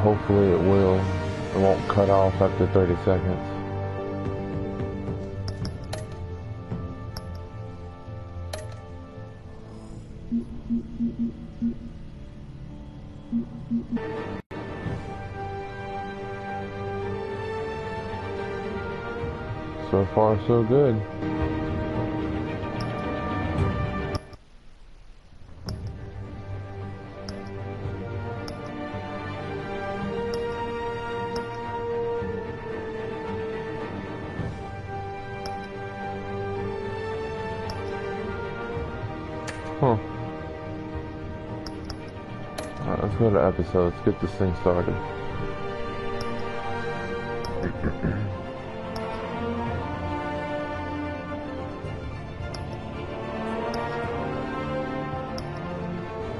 hopefully it will. It won't cut off after 30 seconds. So far, so good. Huh. Alright, let's go to episodes. Get this thing started.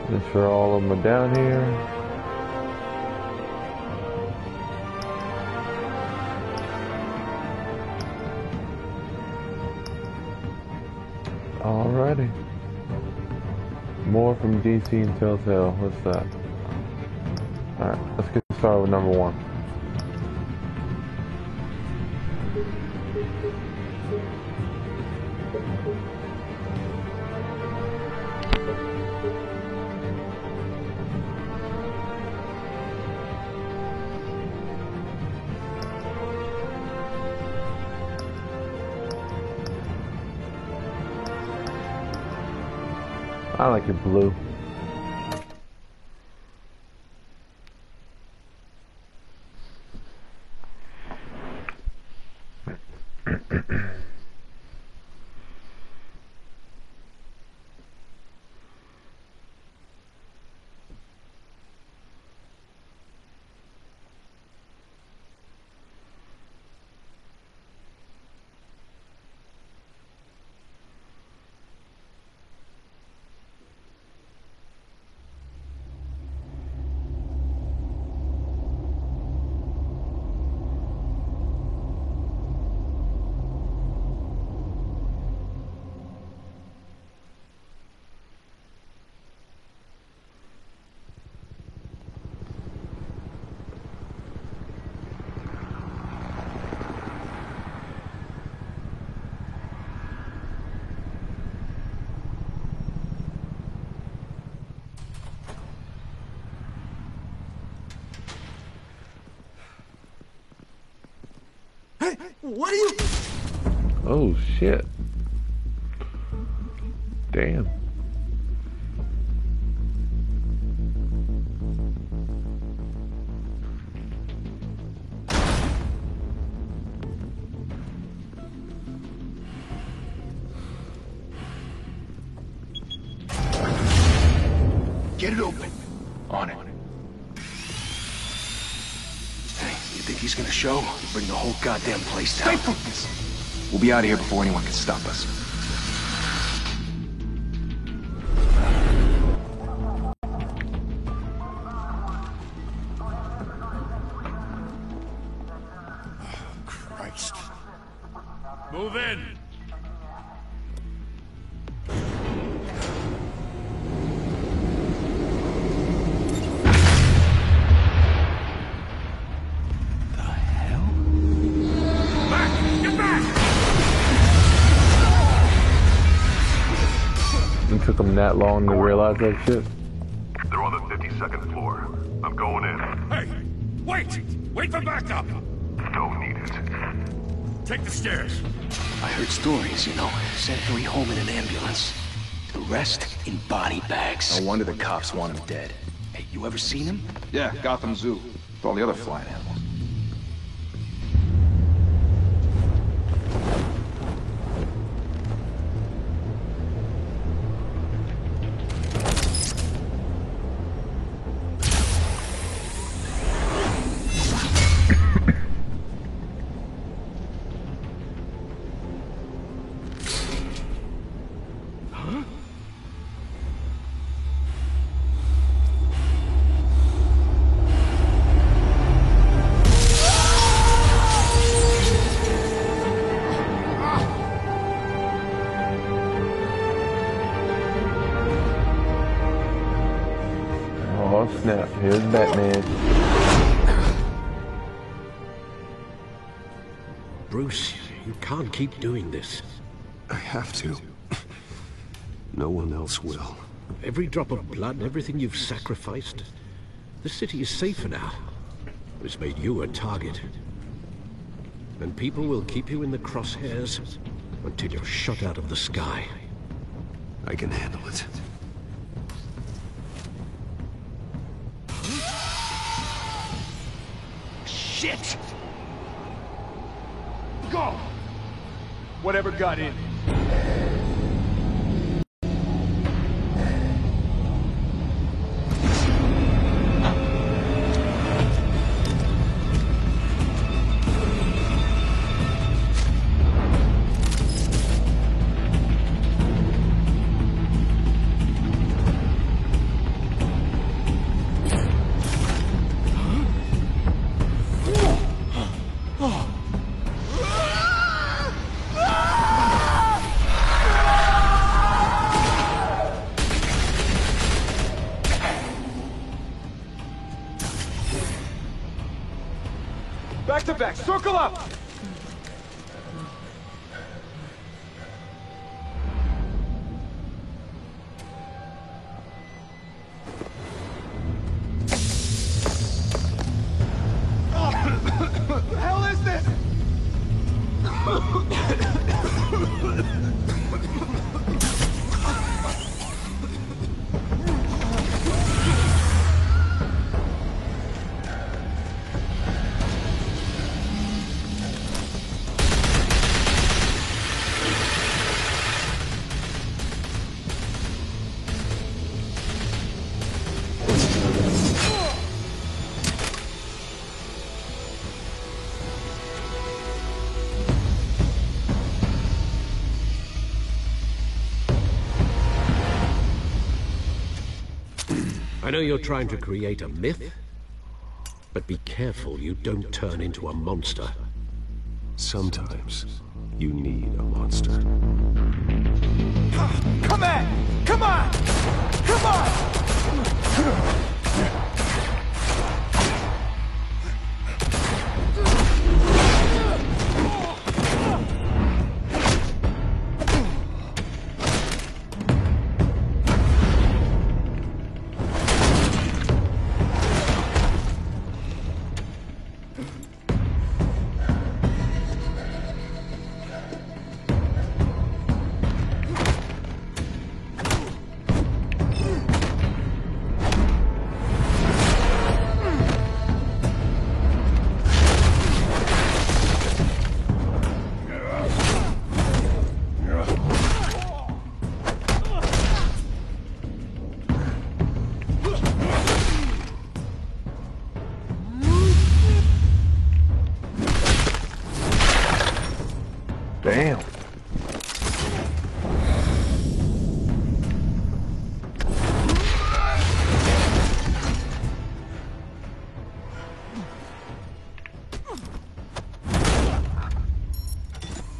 Make sure all of them are down here. Alrighty. More from DC and Telltale. What's that? Alright, let's get started with number 1. I like it blue. What are you? Oh shit. Damn. Get it open. On it. Hey, you think he's gonna show? Bring the whole goddamn place down. Stay focused. We'll be out of here before anyone can stop us. Christ. Move in. It took them that long to realize that shit. They're on the 52nd floor. I'm going in. Hey, wait! Wait for backup! Don't need it. Take the stairs. I heard stories, you know. Sent 3 home in an ambulance. The rest in body bags. No wonder the cops want him dead. Hey, you ever seen him? Yeah, Gotham Zoo. With all the other flying animals. Oh snap, here's Batman. Bruce, you can't keep doing this. I have to. No one else will. Every drop of blood, everything you've sacrificed. The city is safer now. It's made you a target. And people will keep you in the crosshairs until you're shot out of the sky. I can handle it. Shit! Go! Whatever got in. Back to back, circle up! What the hell is this? I know you're trying to create a myth, but be careful you don't turn into a monster. Sometimes you need a monster. Come on! Come on! Come on! Damn.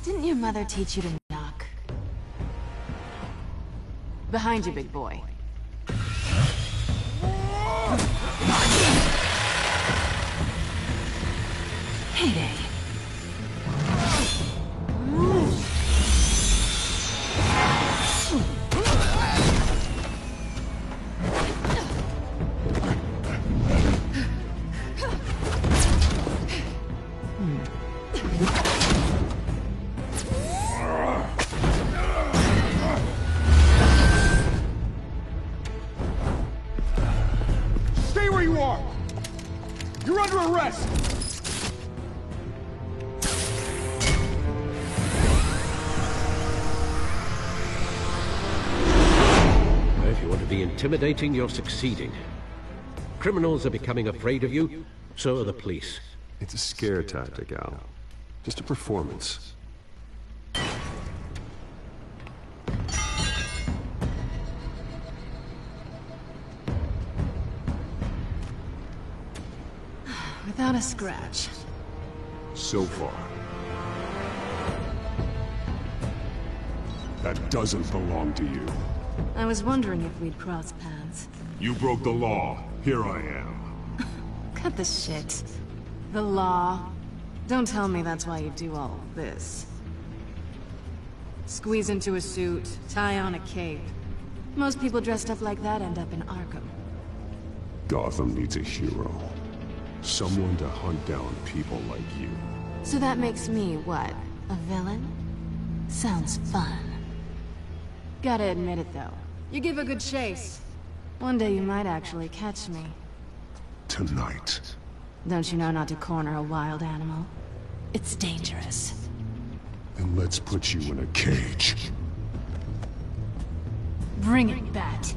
Didn't your mother teach you to knock? Behind you, big boy. Heyday. Stay where you are! You're under arrest! If you want to be intimidating, you're succeeding. Criminals are becoming afraid of you, so are the police. It's a scare tactic, Al. Just a performance. Without a scratch. So far. That doesn't belong to you. I was wondering if we'd cross paths. You broke the law. Here I am. Cut the shit. The law. Don't tell me that's why you do all this. Squeeze into a suit, tie on a cape. Most people dressed up like that end up in Arkham. Gotham needs a hero. Someone to hunt down people like you. So that makes me, what, a villain? Sounds fun. Gotta admit it, though. You give a good chase. One day you might actually catch me. Tonight. Don't you know not to corner a wild animal? It's dangerous. Then let's put you in a cage. Bring it, Bat.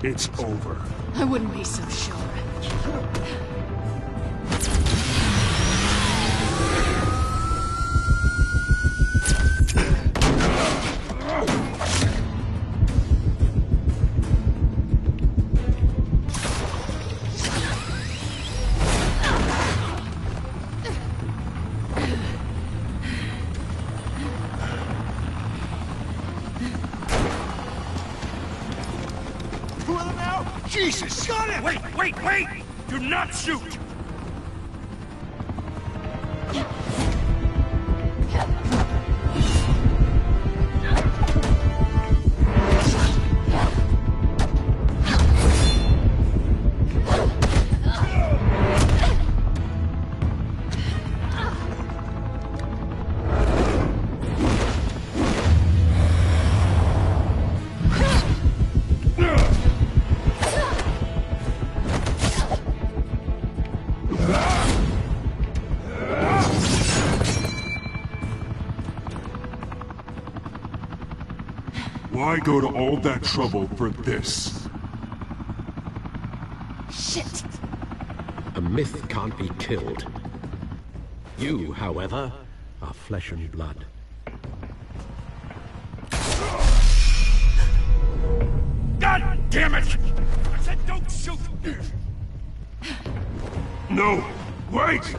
It's over. I wouldn't be so sure. Jesus! Got him! Wait! Do not shoot! Why go to all that trouble for this? Shit! A myth can't be killed. You, however, are flesh and blood. God damn it! I said don't shoot! No! Wait!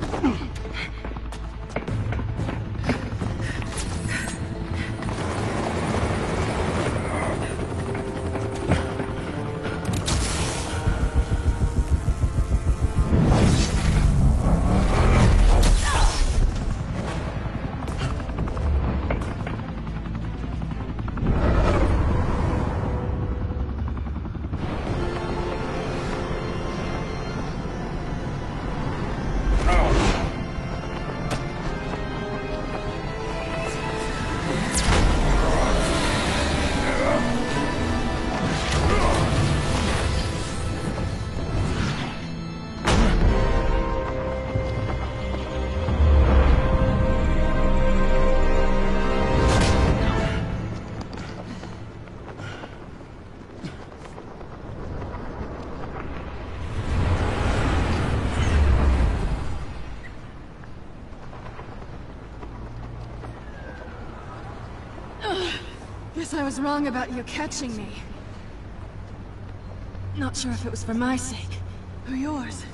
Guess I was wrong about you catching me. Not sure if it was for my sake, or yours.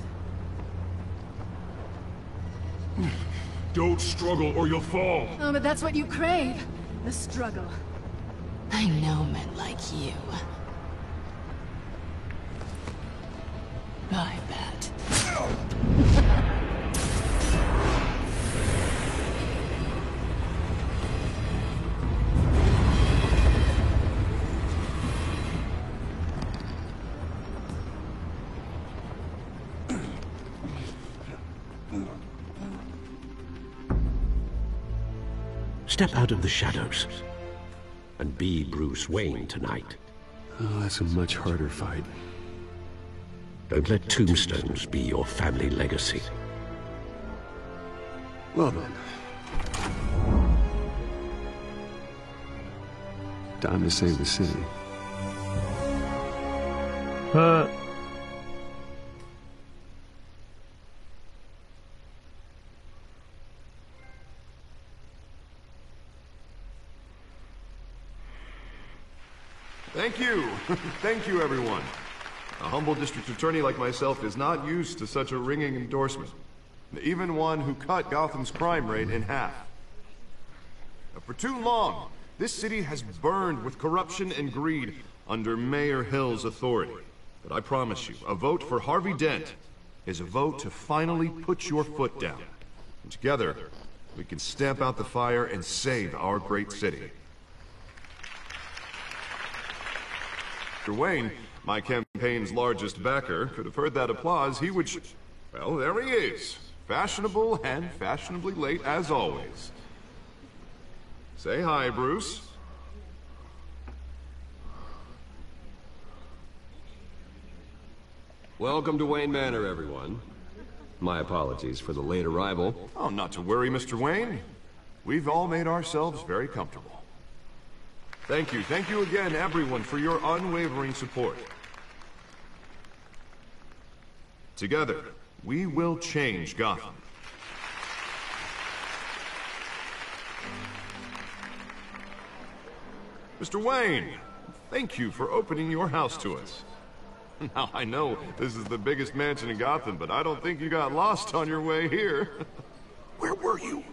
Don't struggle or you'll fall. Oh, but that's what you crave. The struggle. I know men like you. Bye, Bat. Step out of the shadows and be Bruce Wayne tonight. Oh, that's a much harder fight. Don't let tombstones be your family legacy. Well then. Time to save the city. Thank you. Thank you, everyone. A humble district attorney like myself is not used to such a ringing endorsement. Even one who cut Gotham's crime rate in half. For too long, this city has burned with corruption and greed under Mayor Hill's authority. But I promise you, a vote for Harvey Dent is a vote to finally put your foot down. And together, we can stamp out the fire and save our great city. Mr. Wayne, my campaign's largest backer, could have heard that applause, he would... Well, there he is. Fashionable and fashionably late as always. Say hi, Bruce. Welcome to Wayne Manor, everyone. My apologies for the late arrival. Oh, not to worry, Mr. Wayne. We've all made ourselves very comfortable. Thank you again, everyone, for your unwavering support. Together, we will change Gotham. Mr. Wayne, thank you for opening your house to us. Now, I know this is the biggest mansion in Gotham, but I don't think you got lost on your way here. Where were you?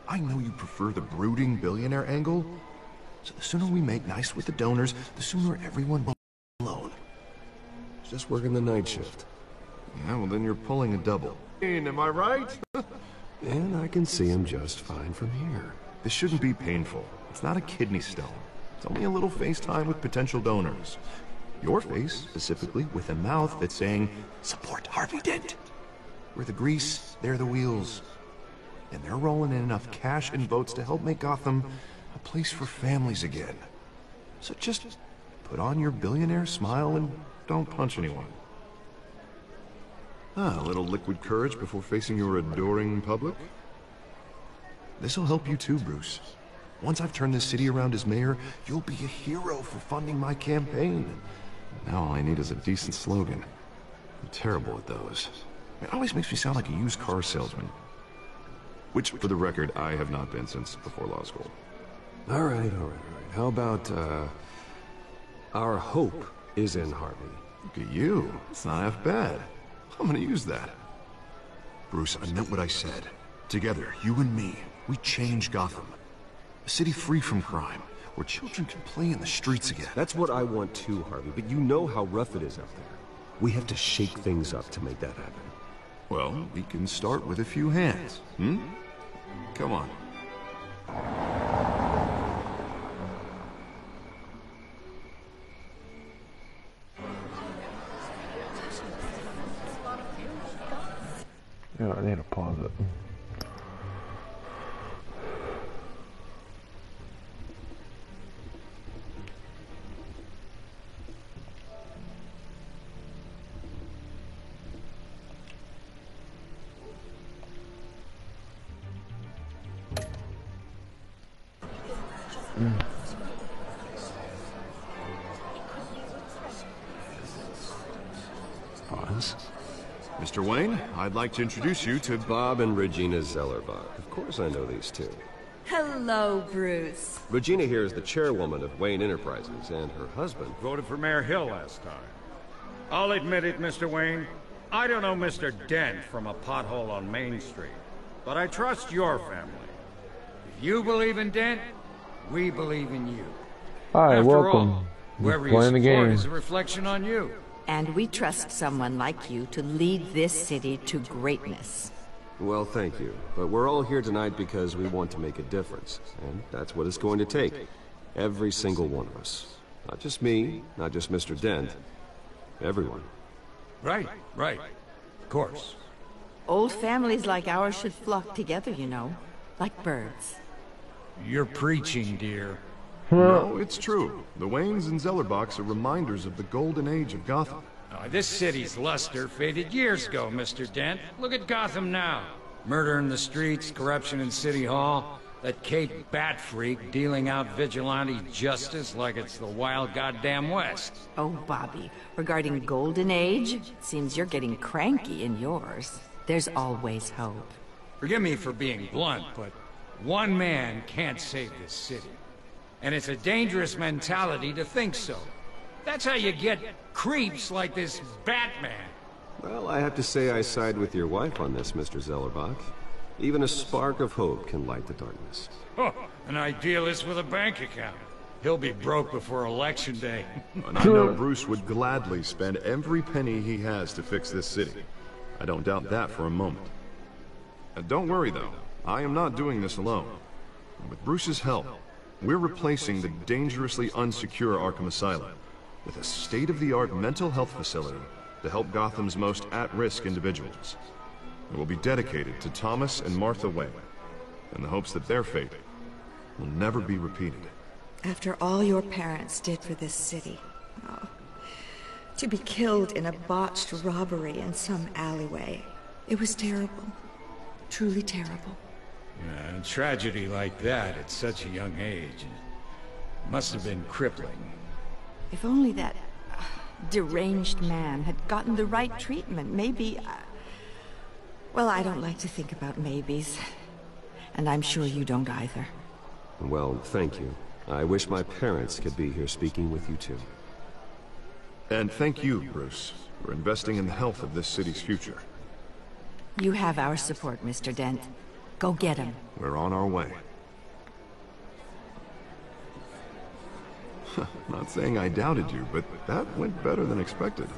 I know you prefer the brooding billionaire angle, so the sooner we make nice with the donors, the sooner everyone will be alone. Just working the night shift. Yeah, well then you're pulling a double. Am I right? And I can see him just fine from here. This shouldn't be painful. It's not a kidney stone. It's only a little FaceTime with potential donors. Your face, specifically, with a mouth that's saying, support Harvey Dent. We're the grease, they're the wheels. And they're rolling in enough cash and votes to help make Gotham a place for families again. So just put on your billionaire smile and don't punch anyone. A little liquid courage before facing your adoring public. This'll help you too, Bruce. Once I've turned this city around as mayor, you'll be a hero for funding my campaign. Now all I need is a decent slogan. I'm terrible at those. It always makes me sound like a used car salesman. Which, for the record, I have not been since before law school. All right. How about, our hope is in Harvey? Look at you. It's not half bad. I'm gonna use that. Bruce, I meant what I said. Together, you and me, we change Gotham. A city free from crime, where children can play in the streets again. That's what I want too, Harvey, but you know how rough it is out there. We have to shake things up to make that happen. Well, we can start with a few hands, Come on. Yeah, I need to pause it. Pause. Mr. Wayne, I'd like to introduce you to Bob and Regina Zellerbach. Of course I know these two. Hello, Bruce. Regina here is the chairwoman of Wayne Enterprises, and her husband... Voted for Mayor Hill last time. I'll admit it, Mr. Wayne. I don't know Mr. Dent from a pothole on Main Street, but I trust your family. If you believe in Dent, we believe in you. Hi, After welcome. all, whoever you Playing the support game. is a reflection on you. And we trust someone like you to lead this city to greatness. Well, thank you. But we're all here tonight because we want to make a difference. And that's what it's going to take. Every single one of us. Not just me, not just Mr. Dent. Everyone. Right. Of course. Old families like ours should flock together, you know. Like birds. You're preaching, dear. No, it's true. The Waynes and Zellerbachs are reminders of the golden age of Gotham. This city's luster faded years ago, Mr. Dent. Look at Gotham now. Murder in the streets, corruption in City Hall, that Kate Batfreak dealing out vigilante justice like it's the wild goddamn West. Oh, Bobby, regarding Golden Age, it seems you're getting cranky in yours. There's always hope. Forgive me for being blunt, but one man can't save this city. And it's a dangerous mentality to think so. That's how you get creeps like this Batman. Well, I have to say I side with your wife on this, Mr. Zellerbach. Even a spark of hope can light the darkness. Oh, an idealist with a bank account. He'll be broke before Election Day. And I know Bruce would gladly spend every penny he has to fix this city. I don't doubt that for a moment. Don't worry, though. I am not doing this alone. With Bruce's help, we're replacing the dangerously unsecure Arkham Asylum with a state-of-the-art mental health facility to help Gotham's most at-risk individuals. It will be dedicated to Thomas and Martha Wayne, in the hopes that their fate will never be repeated. After all your parents did for this city, to be killed in a botched robbery in some alleyway, it was terrible. Truly terrible. A tragedy like that at such a young age must have been crippling. If only that deranged man had gotten the right treatment, maybe... Well, I don't like to think about maybes. And I'm sure you don't either. Well, thank you. I wish my parents could be here speaking with you too. And thank you, Bruce, for investing in the health of this city's future. You have our support, Mr. Dent. Go get him. We're on our way. Not saying I doubted you, but that went better than expected.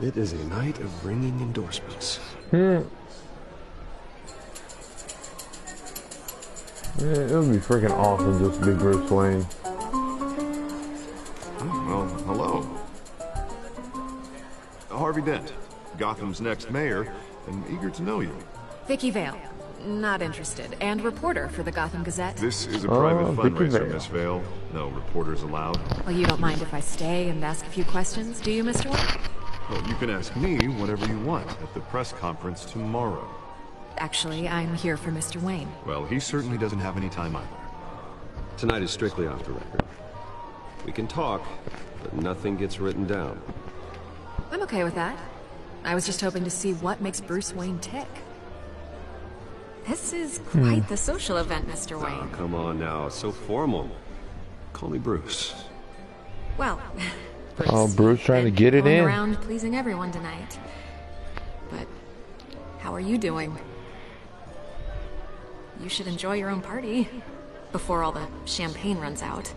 It is a night of ringing endorsements. Yeah, it would be freaking awesome just to be Bruce Wayne. Well, hello. Harvey Dent, Gotham's next mayor, and eager to know you. Vicky Vale. Not interested. And reporter for the Gotham Gazette. This is a private fundraiser, Miss Vale. No reporters allowed. Well, you don't mind if I stay and ask a few questions, do you, Mr. Wayne? Well, you can ask me whatever you want at the press conference tomorrow. Actually, I'm here for Mr. Wayne. Well, he certainly doesn't have any time either. Tonight is strictly off the record. We can talk, but nothing gets written down. I'm okay with that. I was just hoping to see what makes Bruce Wayne tick. This is quite the social event, Mr. Wayne. Oh, come on now, so formal. Call me Bruce. Well, Bruce. Oh, Bruce trying to get it in. Around pleasing everyone tonight. But how are you doing? You should enjoy your own party before all the champagne runs out.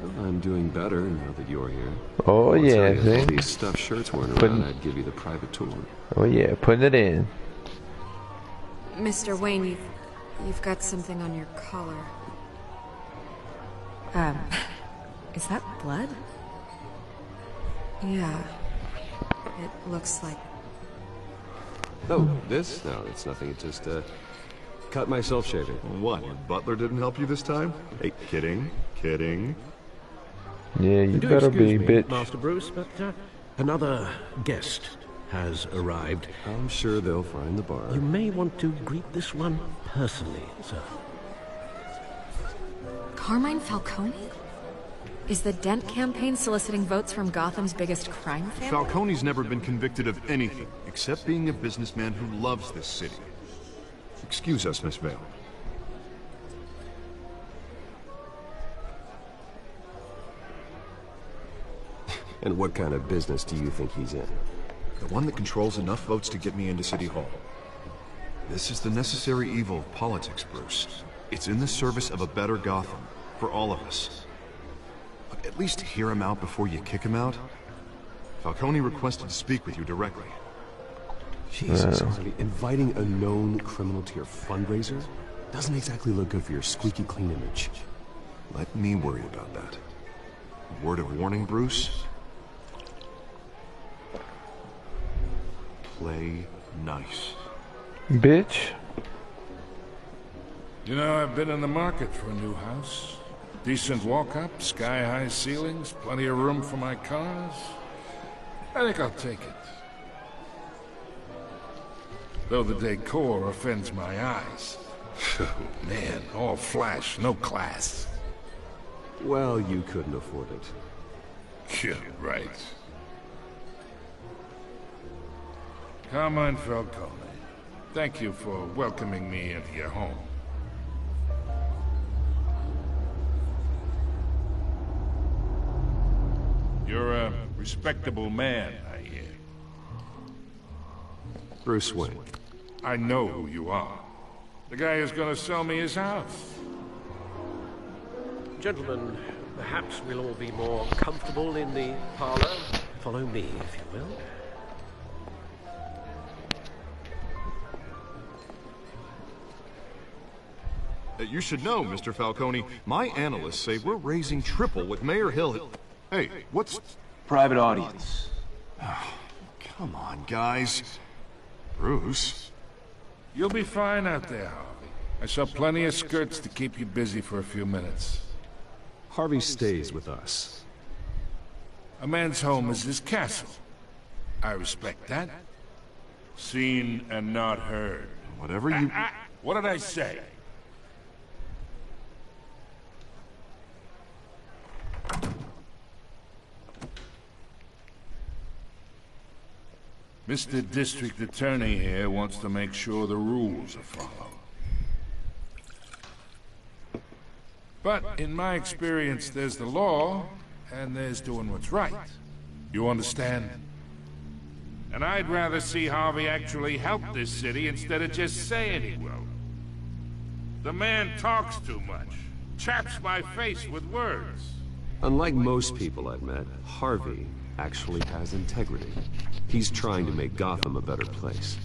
Well, I'm doing better now that you're here. Oh yeah, if all these stuffed shirts weren't around, I'd give you the private tour. Oh yeah, putting it in. Mr. Wayne, you've got something on your collar. Is that blood? Yeah. It looks like... Oh, this? No, it's nothing. It just, cut myself shaving. What, your butler didn't help you this time? Hey, kidding. Yeah, you better be, bitch. Master Bruce, but another guest has arrived. I'm sure they'll find the bar. You may want to greet this one personally, sir. Carmine Falcone? Is the Dent campaign soliciting votes from Gotham's biggest crime family? Falcone's never been convicted of anything, except being a businessman who loves this city. Excuse us, Miss Vale. And what kind of business do you think he's in? The one that controls enough votes to get me into City Hall. This is the necessary evil of politics, Bruce. It's in the service of a better Gotham, for all of us. But at least hear him out before you kick him out. Falcone requested to speak with you directly. Jesus, Harvey, inviting a known criminal to your fundraiser doesn't exactly look good for your squeaky clean image. Let me worry about that. A word of warning, Bruce. Play nice. Bitch. You know, I've been in the market for a new house. Decent walk-up, sky-high ceilings, plenty of room for my cars. I think I'll take it. Though the decor offends my eyes. Man, all flash, no class. Well, you couldn't afford it. Yeah, right. Carmine Falcone, thank you for welcoming me into your home. You're a respectable man, I hear. Bruce Wayne. I know who you are. The guy who's gonna sell me his house. Gentlemen, perhaps we'll all be more comfortable in the parlor. Follow me, if you will. You should know, Mr. Falcone, my analysts say we're raising triple with Mayor Hill. Hey, what's... Private audience. Oh, come on, guys. Bruce? You'll be fine out there, Harvey. I saw plenty of skirts to keep you busy for a few minutes. Harvey stays with us. A man's home is his castle. I respect that. Seen and not heard. Whatever you... What did I say? Mr. District Attorney here wants to make sure the rules are followed. But in my experience, there's the law, and there's doing what's right. You understand? And I'd rather see Harvey actually help this city instead of just saying he will. The man talks too much. Chaps my face with words. Unlike most people I've met, Harvey actually has integrity. He's trying to make Gotham a better place.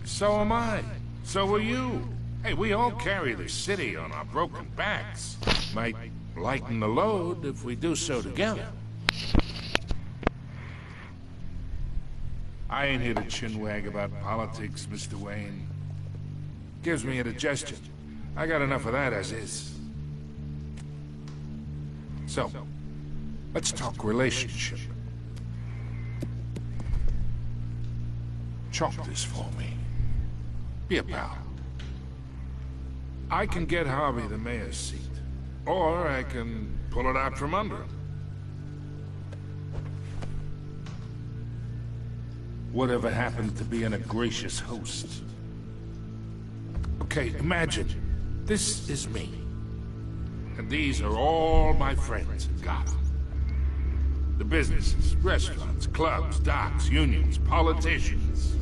So am I. So are you. Hey, we all carry the city on our broken backs. Might lighten the load if we do so together. I ain't here to chinwag about politics, Mr. Wayne. Gives me indigestion. I got enough of that as is. So, let's talk relationship. Chalk this for me. Be a pal. I can get Harvey the mayor's seat, or I can pull it out from under him. Whatever happened to being a gracious host? Okay, imagine, this is me. And these are all my friends in Gotham. The businesses, restaurants, clubs, docks, unions, politicians.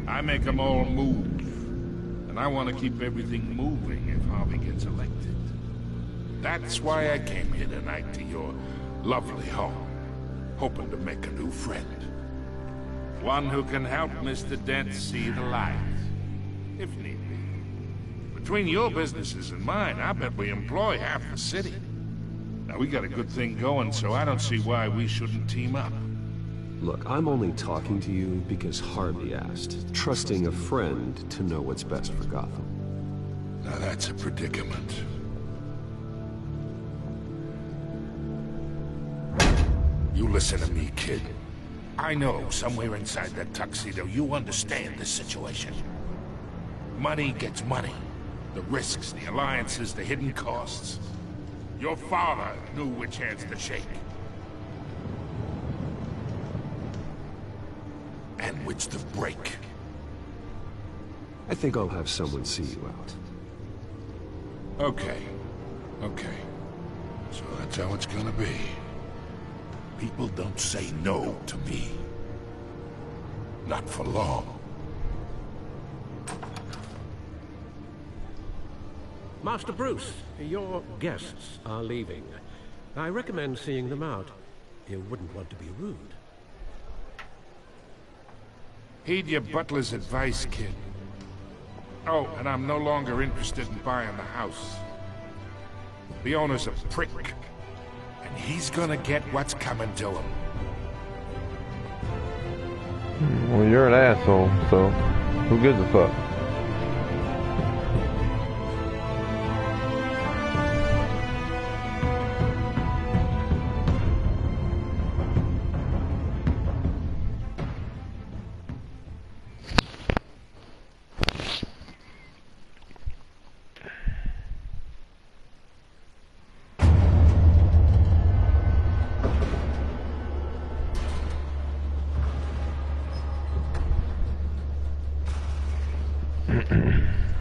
I make them all move. And I want to keep everything moving if Harvey gets elected. That's why I came here tonight to your lovely home, hoping to make a new friend. One who can help Mr. Dent see the light, if need be. Between your businesses and mine, I bet we employ half the city. Now, we got a good thing going, so I don't see why we shouldn't team up. Look, I'm only talking to you because Harvey asked, trusting a friend to know what's best for Gotham. Now that's a predicament. You listen to me, kid. I know somewhere inside that tuxedo you understand this situation. Money gets money. The risks, the alliances, the hidden costs. Your father knew which hands to shake. And which to break. I think I'll have someone see you out. Okay. Okay. So that's how it's gonna be. People don't say no to me. Not for long. Master Bruce, your guests are leaving. I recommend seeing them out. You wouldn't want to be rude. Heed your butler's advice, kid. Oh, and I'm no longer interested in buying the house. The owner's a prick. And he's gonna get what's coming to him. Well, you're an asshole, so who gives a fuck?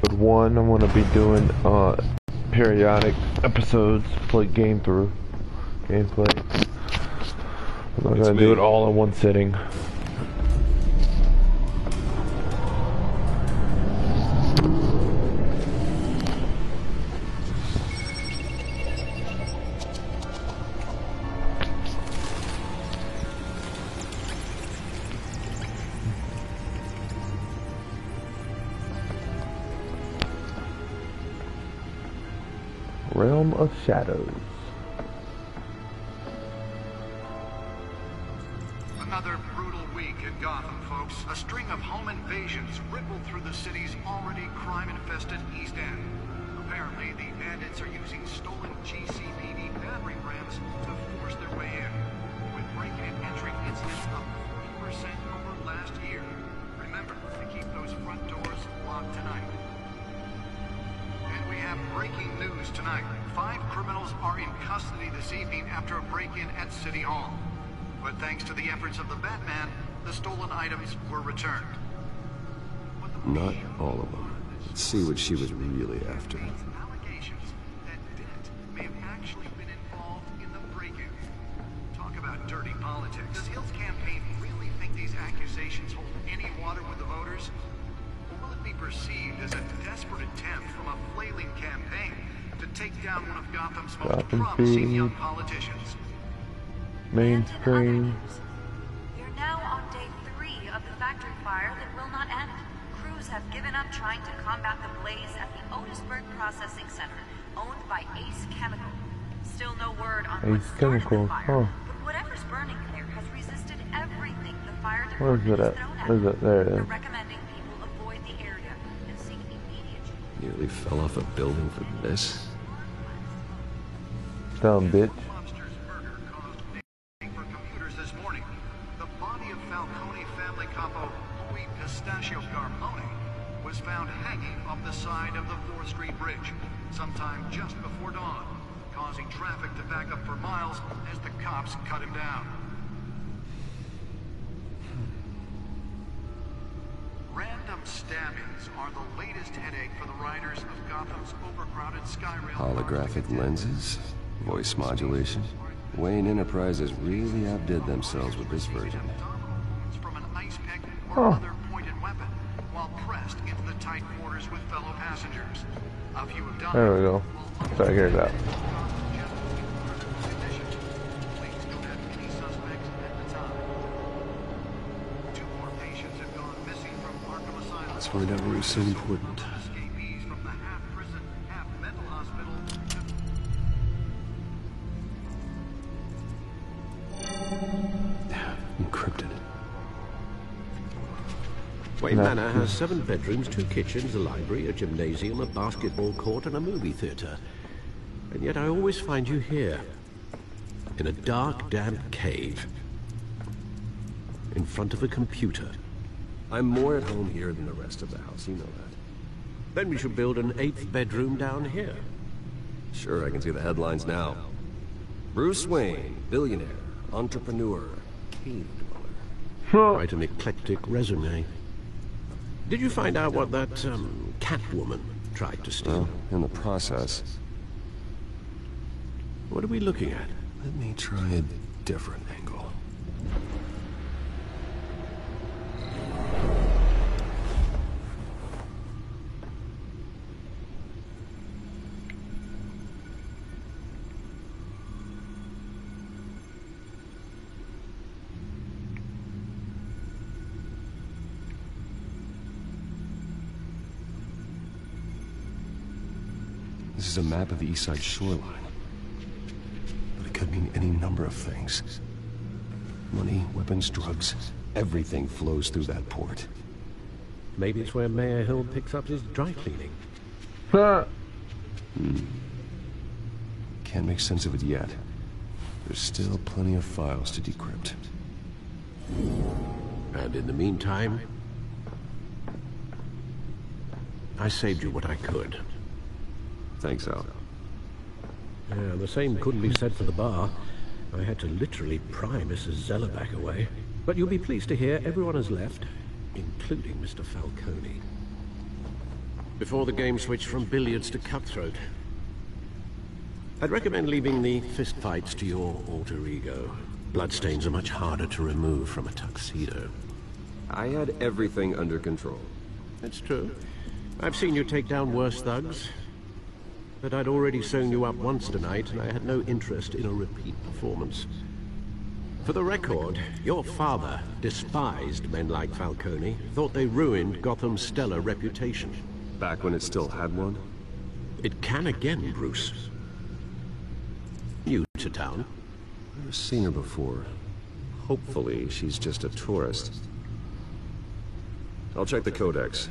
But one, I'm gonna be doing periodic episodes, play gameplay. I'm not gonna do it all in one sitting. Realm of Shadows. Another brutal week in Gotham, folks. A string of home invasions rippled through the city's already crime-infested East End. Apparently, the bandits are using stolen GCPD battering rams to force their way in, with break-in and entry incidents up 40% over last year. Remember to keep those front doors locked tonight. And we have breaking news tonight. 5 criminals are in custody this evening after a break-in at City Hall. But thanks to the efforts of the Batman, the stolen items were returned. Not all of them. Let's see what she was really after. Allegations that Dent may have actually been involved in the break-in. Talk about dirty politics. Does Hill's campaign really think these accusations hold any water with the voters? Or will it be perceived as a desperate attempt from a flailing campaign to take down one of Gotham's most promising young politicians? Mainstream. We're now on day 3 of the factory fire that will not end. Crews have given up trying to combat the blaze at the Otisburg Processing Center, owned by Ace Chemical. Still no word on what started the fire, but whatever's burning there has resisted everything the fire department has thrown at it. There it is. They're recommending people avoid the area and seek immediate... Nearly fell off a building for this. Dumb bitch. Pistachio Garmone was found hanging off the side of the 4th Street Bridge sometime just before dawn, causing traffic to back up for miles as the cops cut him down. Random stabbings are the latest headache for the riders of Gotham's overcrowded Skyrail. Holographic lenses? Voice modulation? Wayne Enterprises really outdid themselves with this version. From an ice pick or other pointed weapon, while pressed into the tight quarters with fellow passengers. A few have died. There we go. Try to hear that. That's why that was so important. Encrypted. Wayne Manor has 7 bedrooms, 2 kitchens, a library, a gymnasium, a basketball court, and a movie theater. And yet I always find you here, in a dark, damp cave, in front of a computer. I'm more at home here than the rest of the house, you know that. Then we should build an 8th bedroom down here. Sure, I can see the headlines now. Bruce Wayne, billionaire, entrepreneur, cave dweller. Quite an eclectic resume. Did you find out what that, Catwoman tried to steal? In the process. What are we looking at? Let me try a different angle. This is a map of the East Side shoreline. But it could mean any number of things. Money, weapons, drugs, Everything flows through that port. Maybe it's where Mayor Hill picks up his dry cleaning. Can't make sense of it yet. There's still plenty of files to decrypt. And in the meantime, I saved you what I could. Thanks, Al. Yeah, the same couldn't be said for the bar. I had to literally pry Mrs. Zellerback away. But you'll be pleased to hear everyone has left, including Mr. Falcone. Before the game switched from billiards to cutthroat. I'd recommend leaving the fistfights to your alter ego. Bloodstains are much harder to remove from a tuxedo. I had everything under control. That's true. I've seen you take down worse thugs. But I'd already sewn you up once tonight, and I had no interest in a repeat performance. For the record, your father despised men like Falcone, thought they ruined Gotham's stellar reputation. Back when it still had one? It can again, Bruce. New to town. I've seen her before. Hopefully, she's just a tourist. I'll check the codex.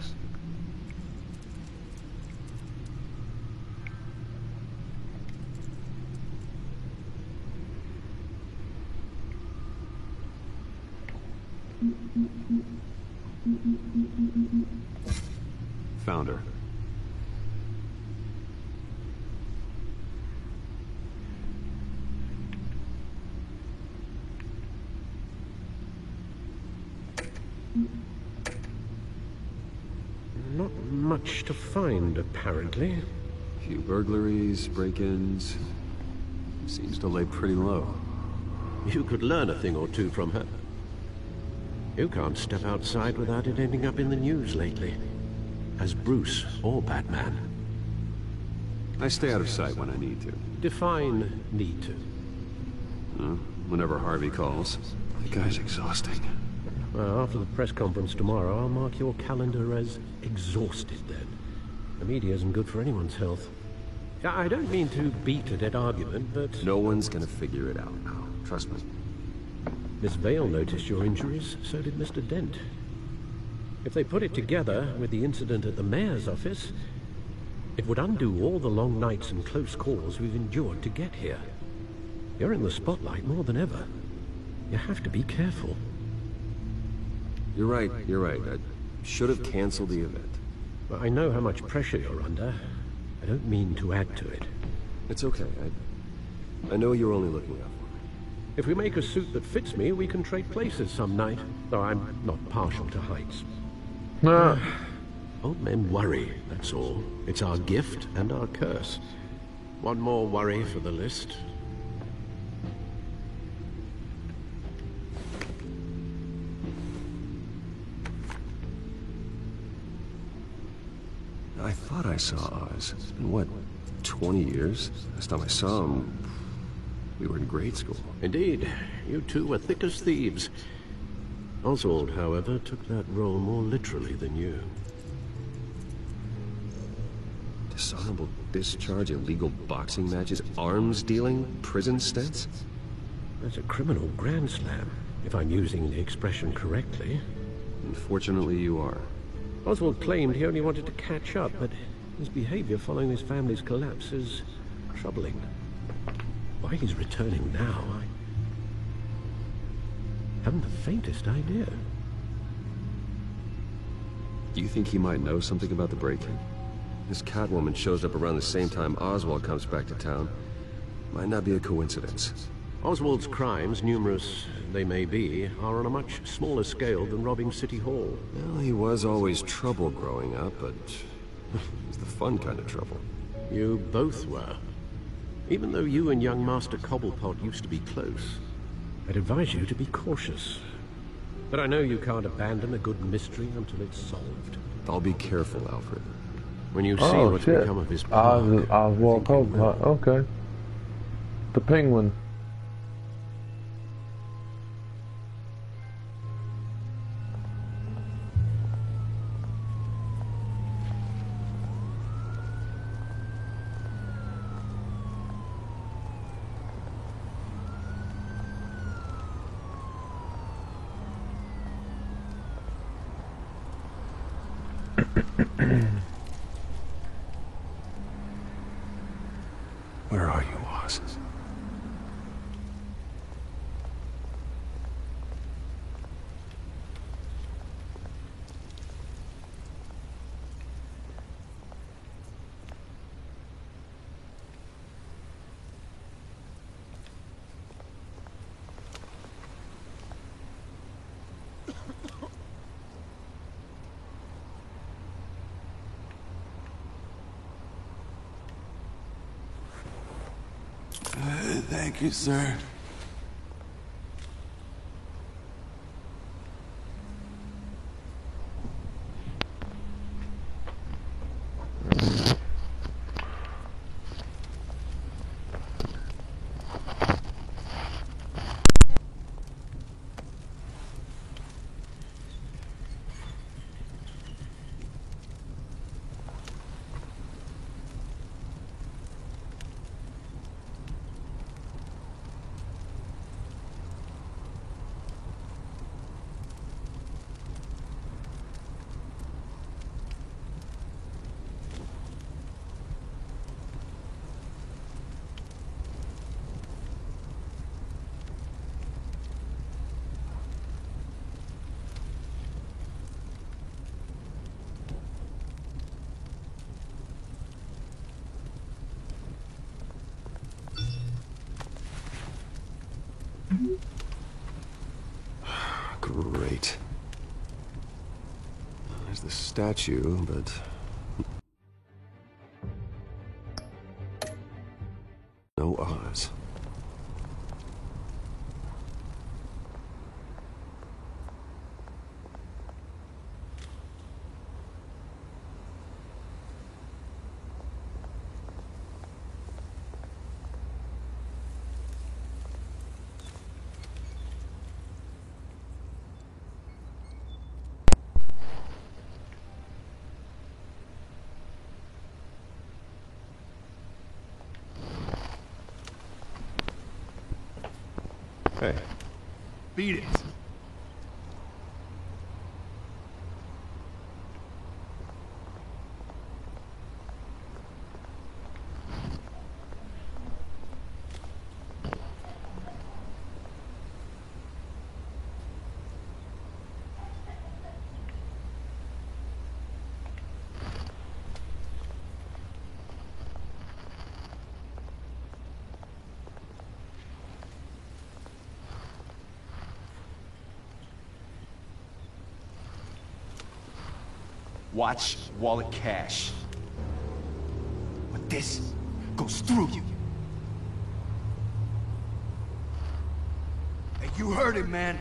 Found her. Not much to find, apparently. Few burglaries, break-ins. Seems to lay pretty low. You could learn a thing or two from her. You can't step outside without it ending up in the news lately. As Bruce or Batman. I stay out of sight when I need to. Define need to. Whenever Harvey calls. The guy's exhausting. Well, after the press conference tomorrow, I'll mark your calendar as exhausted then. The media isn't good for anyone's health. I don't mean to beat a dead argument, but... No one's gonna figure it out now. Trust me. Miss Vale noticed your injuries, so did Mr. Dent. If they put it together with the incident at the mayor's office, it would undo all the long nights and close calls we've endured to get here. You're in the spotlight more than ever. You have to be careful. You're right. I should have canceled the event. Well, I know how much pressure you're under. I don't mean to add to it. It's okay. I know you're only looking out for me. If we make a suit that fits me, we can trade places some night. Though I'm not partial to heights. Old men worry, that's all. It's our gift and our curse. One more worry for the list. I thought I saw Oz. It's been, what, 20 years? Last time I saw him, we were in grade school. Indeed. You two were thick as thieves. Oswald, however, took that role more literally than you. Dishonorable discharge, illegal boxing matches, arms dealing, prison stints? That's a criminal grand slam, if I'm using the expression correctly. Unfortunately, you are. Oswald claimed he only wanted to catch up, but his behavior following his family's collapse is troubling. Why he's returning now, I haven't the faintest idea. Do you think he might know something about the break-in? This Catwoman shows up around the same time Oswald comes back to town. Might not be a coincidence. Oswald's crimes, numerous they may be, are on a much smaller scale than robbing City Hall. Well, he was always trouble growing up, but it was the fun kind of trouble. You both were. Even though you and young Master Cobblepot used to be close, I'd advise you to be cautious. But I know you can't abandon a good mystery until it's solved. I'll be careful, Alfred. When you see what's become of his park... Oswald Cobblepot, okay. The Penguin. Where are you, Oz? Thank you, sir. Great. There's the statue, but... no Oz. Hey. Beat it. Watch wallet cash. But this goes through you. Hey, you heard it, man.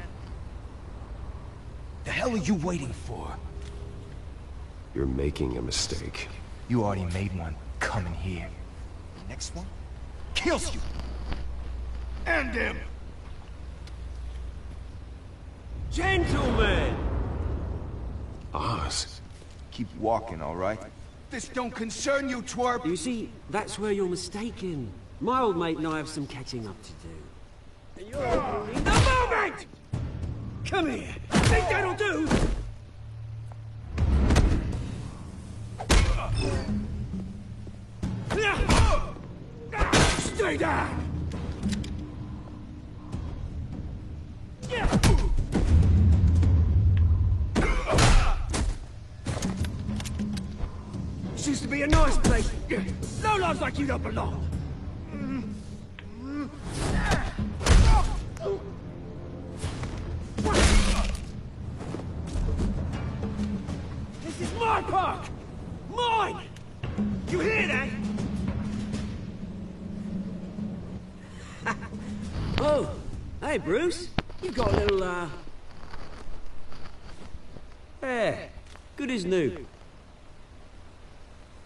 The hell are you waiting for? You're making a mistake. You already made one coming here. The next one kills you. End him! Gentlemen! Oz. Keep walking, all right? This don't concern you, twerp! You see, that's where you're mistaken. My old mate and I have some catching up to do. And you're in the moment! Come here! Think that'll do? Stay down! This used to be a nice place. No lives like you don't belong. This is my park! Mine! You hear that? Oh, hey Bruce. You've got a little, yeah, good as new.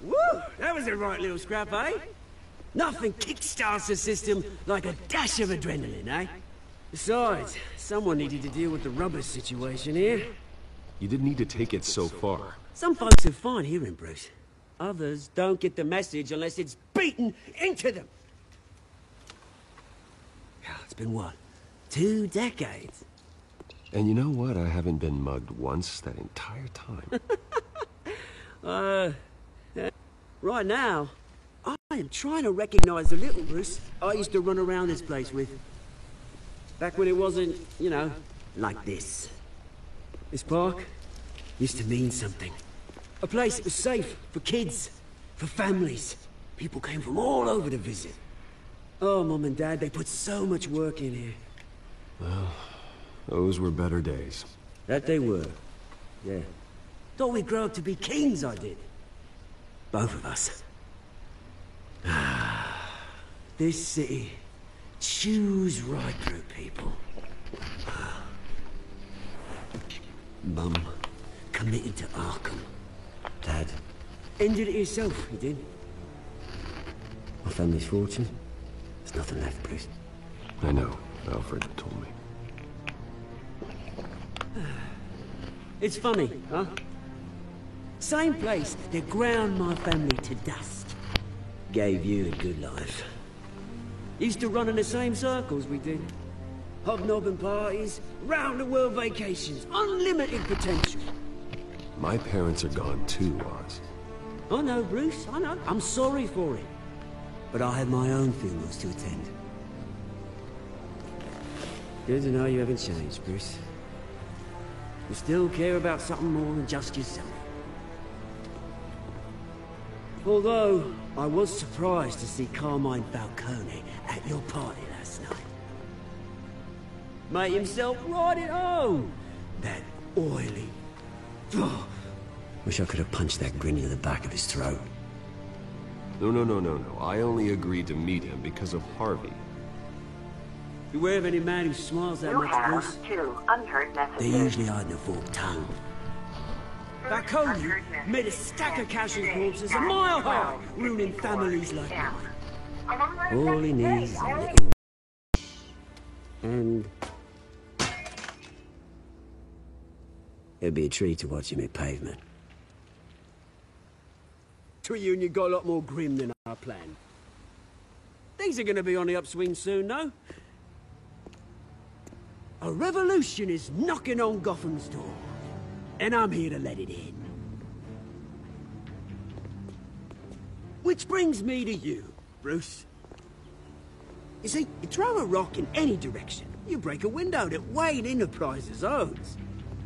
Woo! That was a right little scrap, eh? Nothing kickstarts the system like a dash of adrenaline, eh? Besides, someone needed to deal with the rubber situation here. You didn't need to take it so far. Some folks are fine hearing, Bruce. Others don't get the message unless it's beaten into them. It's been what? 2 decades? And you know what? I haven't been mugged once that entire time. Right now, I am trying to recognize the little Bruce I used to run around this place with. Back when it wasn't, you know, like this. This park used to mean something. A place that was safe for kids, for families. People came from all over to visit. Oh, Mum and Dad, they put so much work in here. Well, those were better days. That they were. Yeah. Thought we'd grow up to be kings, I did. Both of us. This city chews right through people. Mum committed to Arkham. Dad ended it himself, he did. My family's fortune. There's nothing left, Bruce. I know. Alfred told me. It's funny, huh? Same place that ground my family to dust. Gave you a good life. Used to run in the same circles we did. Hobnobbing parties, round-the-world vacations, unlimited potential. My parents are gone too, Oz. I know, Bruce, I know. I'm sorry for it. But I had my own funerals to attend. Good to know you haven't changed, Bruce. You still care about something more than just yourself. Although, I was surprised to see Carmine Falcone at your party last night. Made himself right at home. That oily... Oh, wish I could have punched that grin into the back of his throat. No. I only agreed to meet him because of Harvey. Beware of any man who smiles that much, Bruce. 2 unheard messages. They're usually hiding a forked tongue. Falcone made a stack of casual corpses a mile high, ruining families like mine. All he needs is a little... And... it'd be a treat to watch him hit pavement. Reunion got a lot more grim than I planned. Things are gonna be on the upswing soon, though. A revolution is knocking on Gotham's door, and I'm here to let it in. Which brings me to you, Bruce. You see, you throw a rock in any direction, you break a window that Wayne Enterprises owns.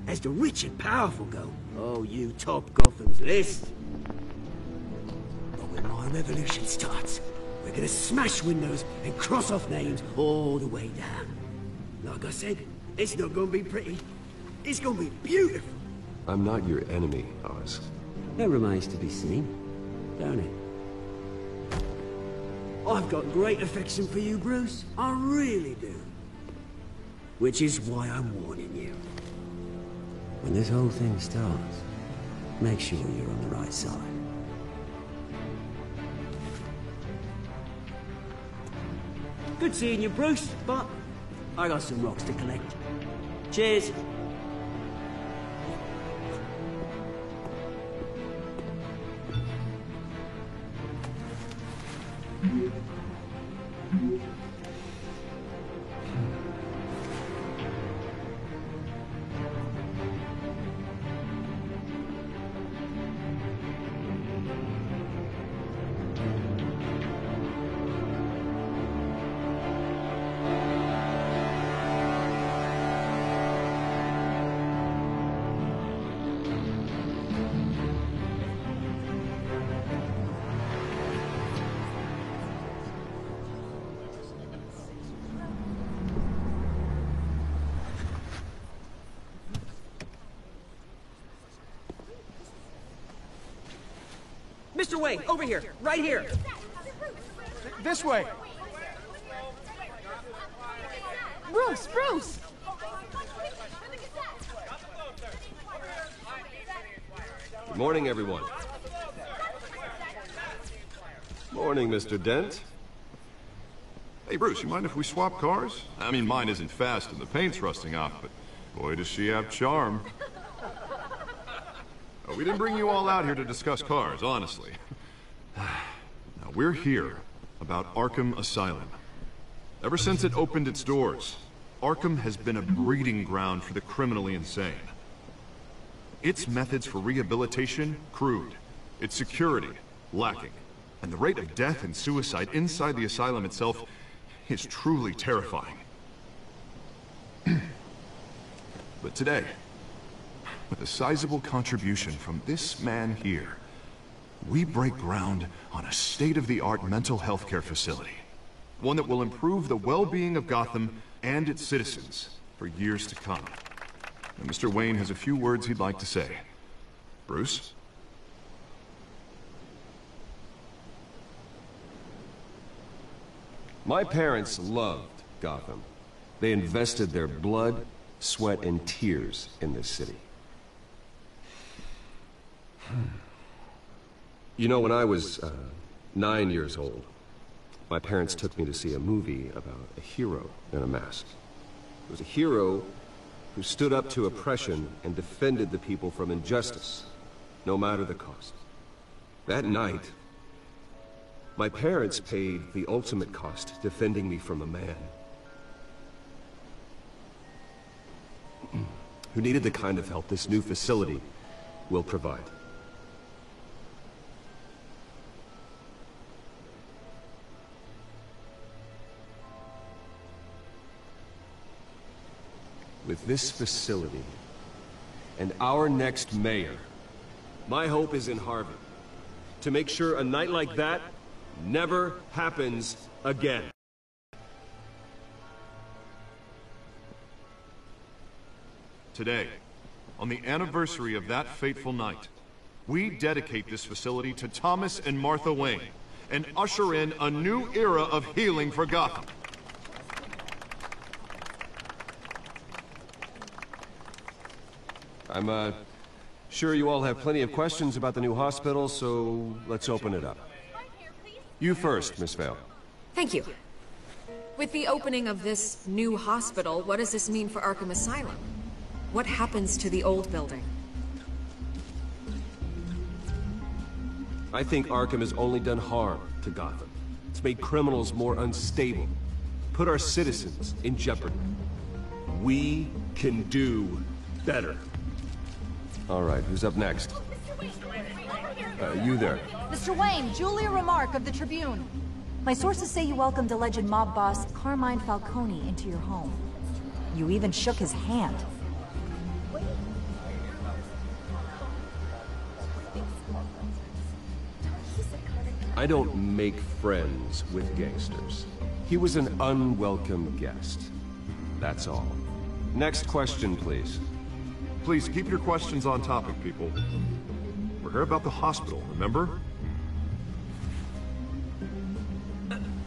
As the rich and powerful go, oh, you top Gotham's list. But when my revolution starts, we're gonna smash windows and cross off names all the way down. Like I said, it's not gonna be pretty. It's gonna be beautiful. I'm not your enemy, Oz. That remains to be seen, don't it? I've got great affection for you, Bruce. I really do. Which is why I'm warning you. When this whole thing starts, make sure you're on the right side. Good seeing you, Bruce, but I got some rocks to collect. Cheers. Mr. Wayne, over here, right here. This way. Bruce, Bruce! Good morning, everyone. Morning, Mr. Dent. Hey, Bruce, you mind if we swap cars? I mean, mine isn't fast and the paint's rusting off, but boy, does she have charm. Oh, we didn't bring you all out here to discuss cars, honestly. Now, we're here about Arkham Asylum. Ever since it opened its doors, Arkham has been a breeding ground for the criminally insane. Its methods for rehabilitation, crude, Its security, lacking. And the rate of death and suicide inside the asylum itself is truly terrifying. But today, with a sizable contribution from this man here, we break ground on a state-of-the-art mental health care facility. One that will improve the well-being of Gotham and its citizens for years to come. And Mr. Wayne has a few words he'd like to say. Bruce? My parents loved Gotham. They invested their blood, sweat, and tears in this city. You know, when I was 9 years old, my parents took me to see a movie about a hero in a mask. It was a hero who stood up to oppression and defended the people from injustice, no matter the cost. That night, my parents paid the ultimate cost defending me from a man who needed the kind of help this new facility will provide. With this facility and our next mayor, my hope is in Harvey to make sure a night like that never happens again. Today, on the anniversary of that fateful night, we dedicate this facility to Thomas and Martha Wayne and usher in a new era of healing for Gotham. I'm sure you all have plenty of questions about the new hospital, so let's open it up. You first, Miss Vale. Thank you. With the opening of this new hospital, what does this mean for Arkham Asylum? What happens to the old building? I think Arkham has only done harm to Gotham. It's made criminals more unstable, put our citizens in jeopardy. We can do better. All right, who's up next? You there. Mr. Wayne, Julia Remark of the Tribune. My sources say you welcomed alleged mob boss Carmine Falcone into your home. You even shook his hand. I don't make friends with gangsters. He was an unwelcome guest. That's all. Next question, please. Please keep your questions on topic, people. We're here about the hospital, remember?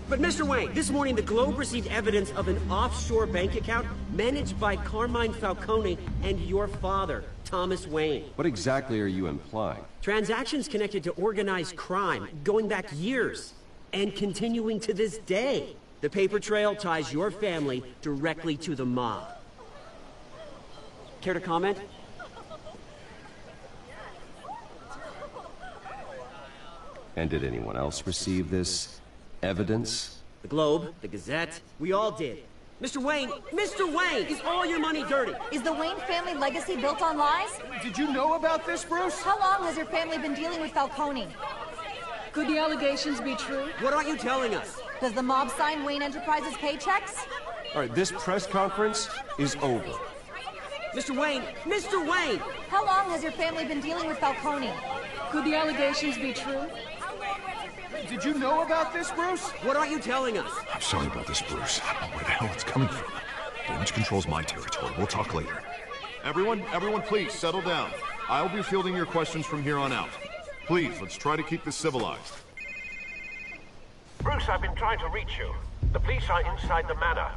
But Mr. Wayne, this morning the Globe received evidence of an offshore bank account managed by Carmine Falcone and your father, Thomas Wayne. What exactly are you implying? Transactions connected to organized crime, going back years, and continuing to this day. The paper trail ties your family directly to the mob. Care to comment? And did anyone else receive this evidence? The Globe, the Gazette, we all did. Mr. Wayne, is all your money dirty? Is the Wayne family legacy built on lies? Did you know about this, Bruce? How long has your family been dealing with Falcone? Could the allegations be true? What aren't you telling us? Does the mob sign Wayne Enterprises paychecks? All right, this press conference is over. Mr. Wayne! How long has your family been dealing with Falcone? Could the allegations be true? Did you know about this, Bruce? What aren't you telling us? I'm sorry about this, Bruce. I don't know where the hell it's coming from. Damage control's my territory. We'll talk later. Everyone, please, settle down. I'll be fielding your questions from here on out. Please, let's try to keep this civilized. Bruce, I've been trying to reach you. The police are inside the manor.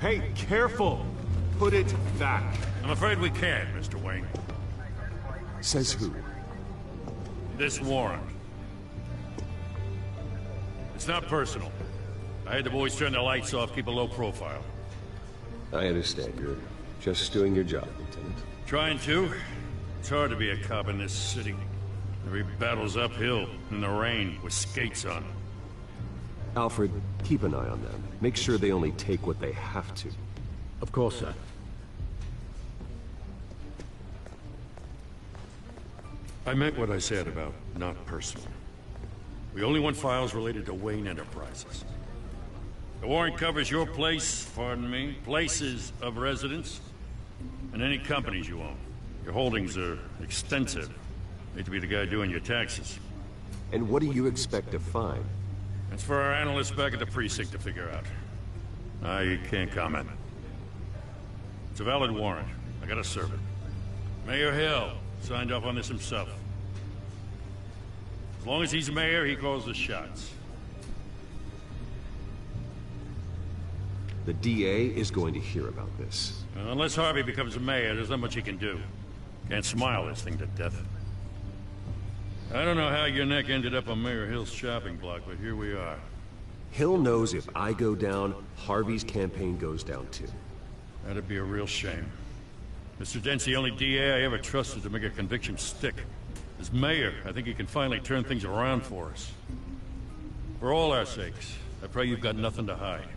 Hey, careful! Put it back. I'm afraid we can't, Mr. Wayne. Says who? This warrant. It's not personal. I had the boys turn the lights off, keep a low profile. I understand. Just doing your job, Lieutenant. Trying to. It's hard to be a cop in this city. Every battle's uphill, in the rain, with skates on. Alfred, keep an eye on them. Make sure they only take what they have to. Of course, sir. I meant what I said about not personal. We only want files related to Wayne Enterprises. The warrant covers your place, pardon me, places of residence, and any companies you own. Your holdings are extensive. Hate to be the guy doing your taxes. And what do you expect to find? That's for our analysts back at the precinct to figure out. I can't comment. It's a valid warrant. I gotta serve it. Mayor Hill signed off on this himself. As long as he's mayor, he calls the shots. The DA is going to hear about this. Unless Harvey becomes a mayor, there's not much he can do. Can't smile this thing to death. I don't know how your neck ended up on Mayor Hill's shopping block, but here we are. Hill knows if I go down, Harvey's campaign goes down too. That'd be a real shame. Mr. Dent's the only DA I ever trusted to make a conviction stick. As mayor, I think he can finally turn things around for us. For all our sakes, I pray you've got nothing to hide.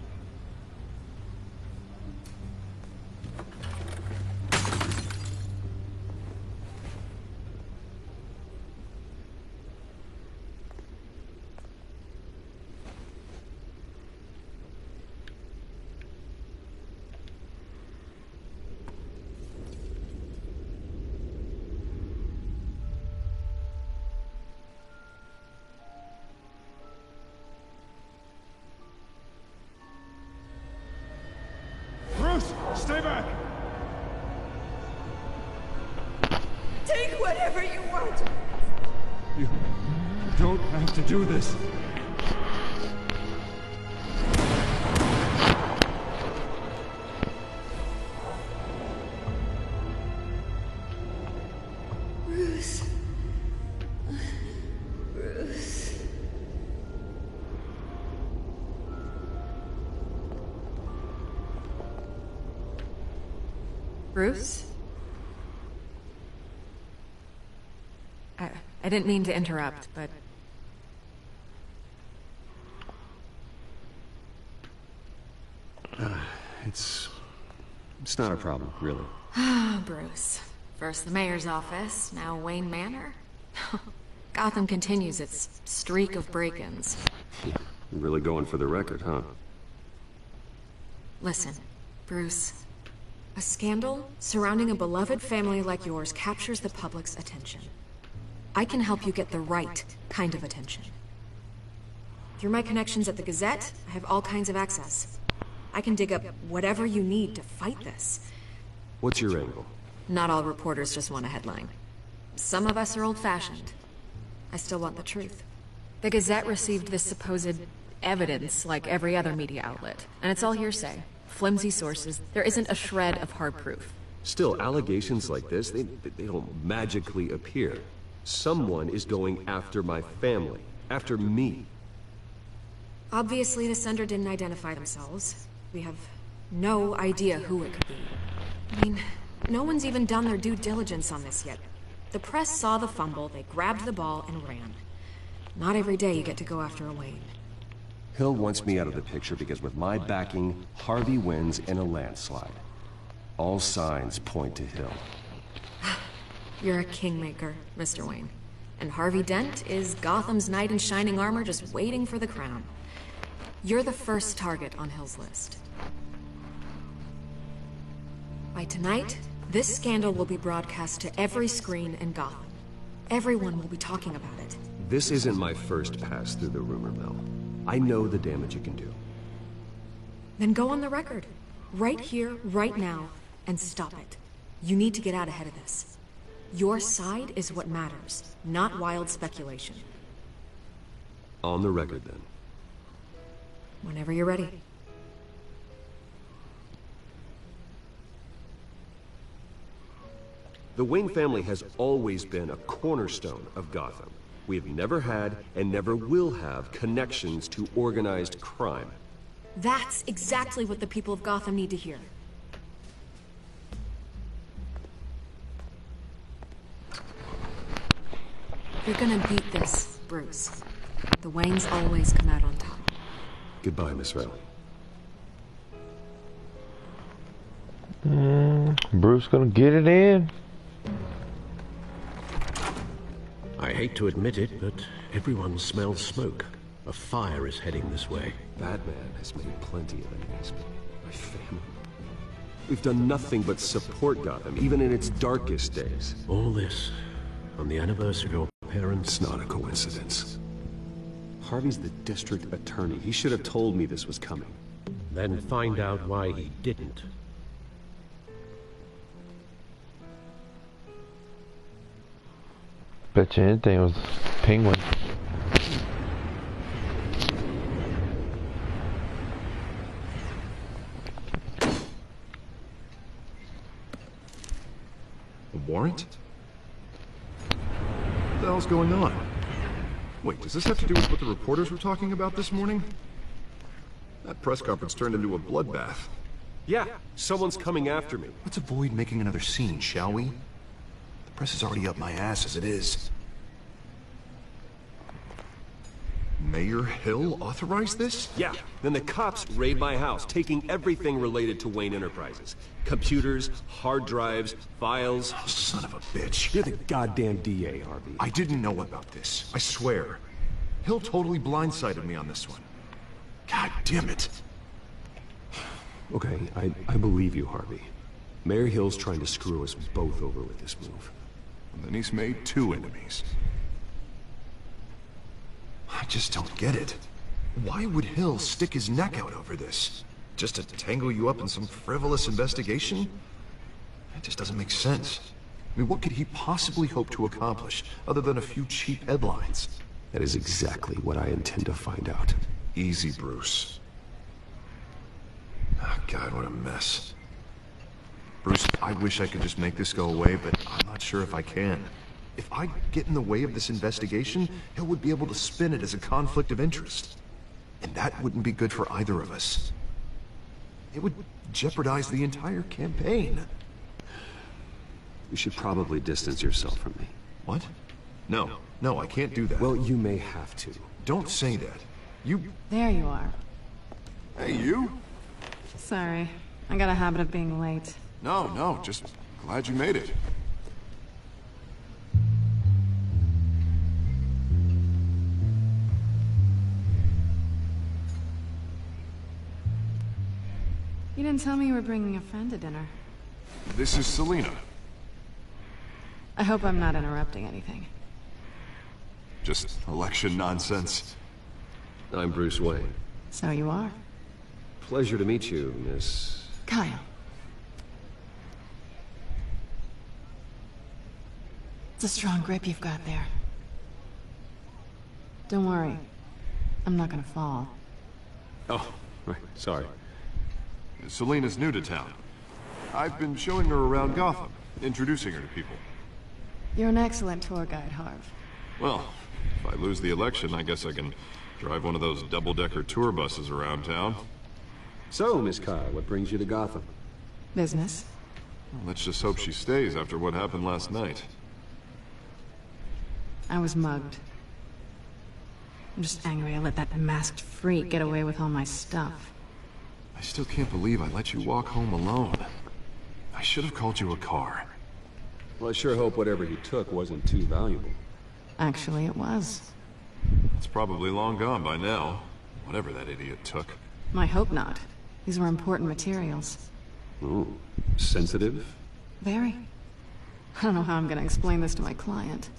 Stay back! Take whatever you want! You don't have to do this. Bruce. Bruce. Bruce? I didn't mean to interrupt, but... It's not a problem, really. Bruce. First the mayor's office, now Wayne Manor. Gotham continues its streak of break-ins. You're really going for the record, huh? Listen, Bruce. A scandal surrounding a beloved family like yours captures the public's attention. I can help you get the right kind of attention. Through my connections at the Gazette, I have all kinds of access. I can dig up whatever you need to fight this. What's your angle? Not all reporters just want a headline. Some of us are old-fashioned. I still want the truth. The Gazette received this supposed evidence like every other media outlet, and it's all hearsay. Flimsy sources. There isn't a shred of hard proof. Still, allegations like this, they don't magically appear. Someone is going after my family. After me. Obviously, the sender didn't identify themselves. We have no idea who it could be. I mean, no one's even done their due diligence on this yet. The press saw the fumble, they grabbed the ball and ran. Not every day you get to go after a Wayne. Hill wants me out of the picture because with my backing, Harvey wins in a landslide. All signs point to Hill. You're a kingmaker, Mr. Wayne. And Harvey Dent is Gotham's knight in shining armor just waiting for the crown. You're the first target on Hill's list. By tonight, this scandal will be broadcast to every screen in Gotham. Everyone will be talking about it. This isn't my first pass through the rumor mill. I know the damage it can do. Then go on the record. Right here, right now, and stop it. You need to get out ahead of this. Your side is what matters, not wild speculation. On the record, then. Whenever you're ready. The Wayne family has always been a cornerstone of Gotham. We have never had and never will have connections to organized crime. That's exactly what the people of Gotham need to hear. You're gonna beat this, Bruce. The Waynes always come out on top. Goodbye, Miss Riley. Bruce gonna get it in. I hate to admit it, but everyone smells smoke. A fire is heading this way. Batman has made plenty of enemies, but my family... We've done nothing but support Gotham, even in its darkest days. All this on the anniversary of your parents. It's not a coincidence. Harvey's the district attorney. He should have told me this was coming. Then find out why he didn't. Bet you anything it was Penguin. A warrant? What the hell's going on? Wait, does this have to do with what the reporters were talking about this morning? That press conference turned into a bloodbath. Yeah, someone's coming after me. Let's avoid making another scene, shall we? The press is already up my ass as it is. Mayor Hill authorized this? Yeah, then the cops raid my house, taking everything related to Wayne Enterprises. Computers, hard drives, files. Oh, son of a bitch. You're the goddamn DA, Harvey. I didn't know about this. I swear. Hill totally blindsided me on this one. God damn it. Okay, I believe you, Harvey. Mayor Hill's trying to screw us both over with this move. And then he's made 2 enemies. I just don't get it. Why would Hill stick his neck out over this? Just to tangle you up in some frivolous investigation? That just doesn't make sense. I mean, what could he possibly hope to accomplish, other than a few cheap headlines? That is exactly what I intend to find out. Easy, Bruce. Oh, God, what a mess. Bruce, I wish I could just make this go away, but I'm not sure if I can. If I get in the way of this investigation, Hill would be able to spin it as a conflict of interest. And that wouldn't be good for either of us. It would jeopardize the entire campaign. You should probably distance yourself from me. What? No, I can't do that. Well, you may have to. Don't say that. You... There you are. Hey, you? Sorry. I got a habit of being late. No, just glad you made it. You didn't tell me you were bringing a friend to dinner. This is Selina. I hope I'm not interrupting anything. Just election nonsense. I'm Bruce Wayne. So you are. Pleasure to meet you, Miss... Kyle. It's a strong grip you've got there. Don't worry. I'm not gonna fall. Oh, right, sorry. Selina's new to town. I've been showing her around Gotham, introducing her to people. You're an excellent tour guide, Harv. Well, if I lose the election, I guess I can drive one of those double-decker tour buses around town. So, Miss Kyle, what brings you to Gotham? Business. Well, let's just hope she stays after what happened last night. I was mugged. I'm just angry I let that masked freak get away with all my stuff. I still can't believe I let you walk home alone. I should have called you a car. Well, I sure hope whatever he took wasn't too valuable. Actually, it was. It's probably long gone by now. Whatever that idiot took. I hope not. These were important materials. Ooh, sensitive? Very. I don't know how I'm gonna explain this to my client.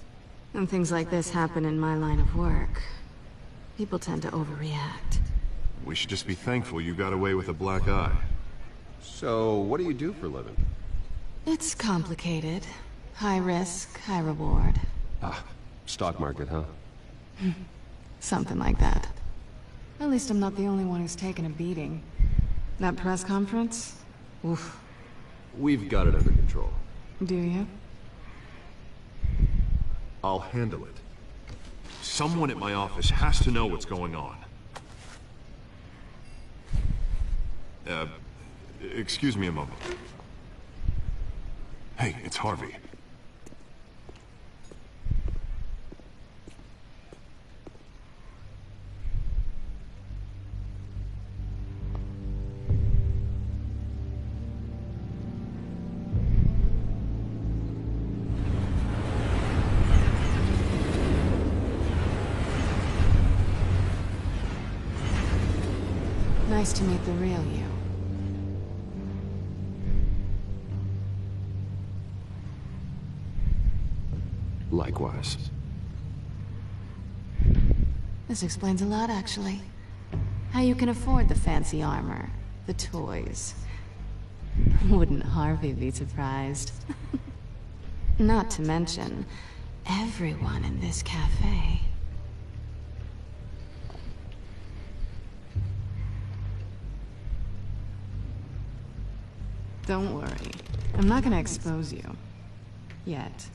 When things like this happen in my line of work, people tend to overreact. We should just be thankful you got away with a black eye. So, what do you do for a living? It's complicated. High risk, high reward. Ah, stock market, huh? Something like that. At least I'm not the only one who's taken a beating. That press conference? Oof. We've got it under control. Do you? I'll handle it. Someone at my office has to know what's going on. Excuse me a moment. Hey, it's Harvey. Nice to meet the real you. Likewise. This explains a lot, actually. How you can afford the fancy armor, the toys. Wouldn't Harvey be surprised? Not to mention, everyone in this cafe. Don't worry. I'm not gonna expose you. Yet.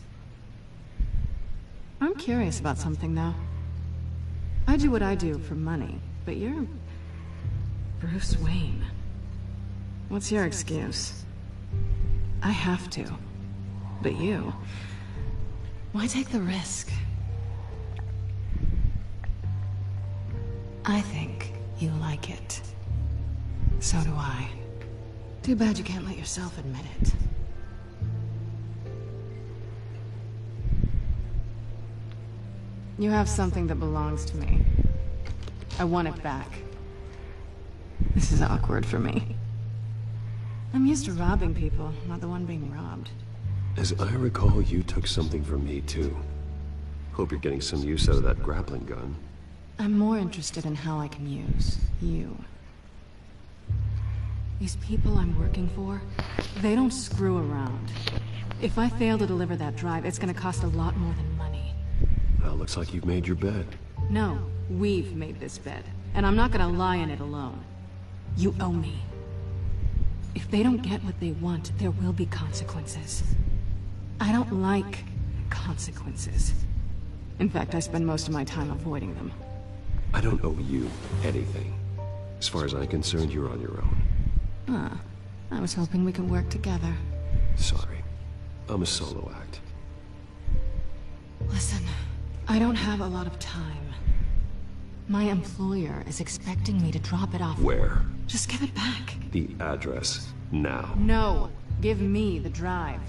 I'm curious about something, though. I do what I do for money, but you're... Bruce Wayne. What's your excuse? I have to. But you... Why take the risk? I think you like it. So do I. Too bad you can't let yourself admit it. You have something that belongs to me. I want it back. This is awkward for me. I'm used to robbing people, not the one being robbed. As I recall, you took something from me, too. Hope you're getting some use out of that grappling gun. I'm more interested in how I can use you. These people I'm working for, they don't screw around. If I fail to deliver that drive, it's gonna cost a lot more than money. Well, looks like you've made your bed. No, we've made this bed, and I'm not gonna lie in it alone. You owe me. If they don't get what they want, there will be consequences. I don't like consequences. In fact, I spend most of my time avoiding them. I don't owe you anything. As far as I'm concerned, you're on your own. Huh. I was hoping we could work together. Sorry. I'm a solo act. Listen, I don't have a lot of time. My employer is expecting me to drop it off. Where? Just give it back. The address, now. No, give me the drive.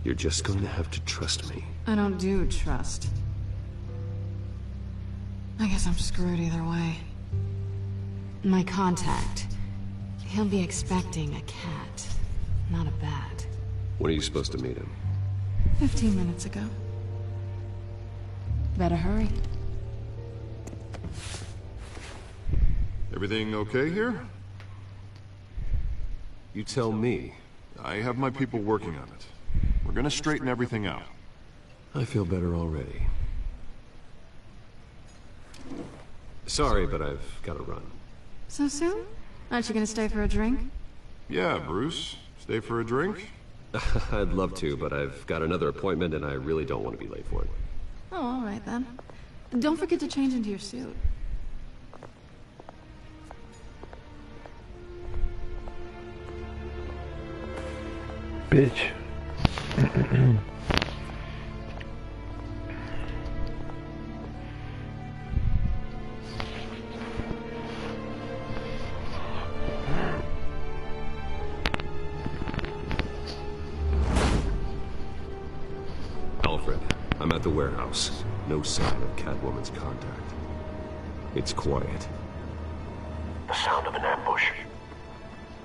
You're just going to have to trust me. I don't do trust. I guess I'm screwed either way. My contact. He'll be expecting a cat, not a bat. When are you supposed to meet him? 15 minutes ago. Better hurry. Everything okay here? You tell me. I have my people working on it. We're gonna straighten everything out. I feel better already. Sorry, but I've got to run. So soon? Aren't you gonna stay for a drink? Yeah, Bruce. Stay for a drink? I'd love to, but I've got another appointment and I really don't want to be late for it. Oh, all right then. Don't forget to change into your suit. Bitch. Alfred, I'm at the warehouse. No sign of Catwoman's contact. It's quiet. The sound of an ambush.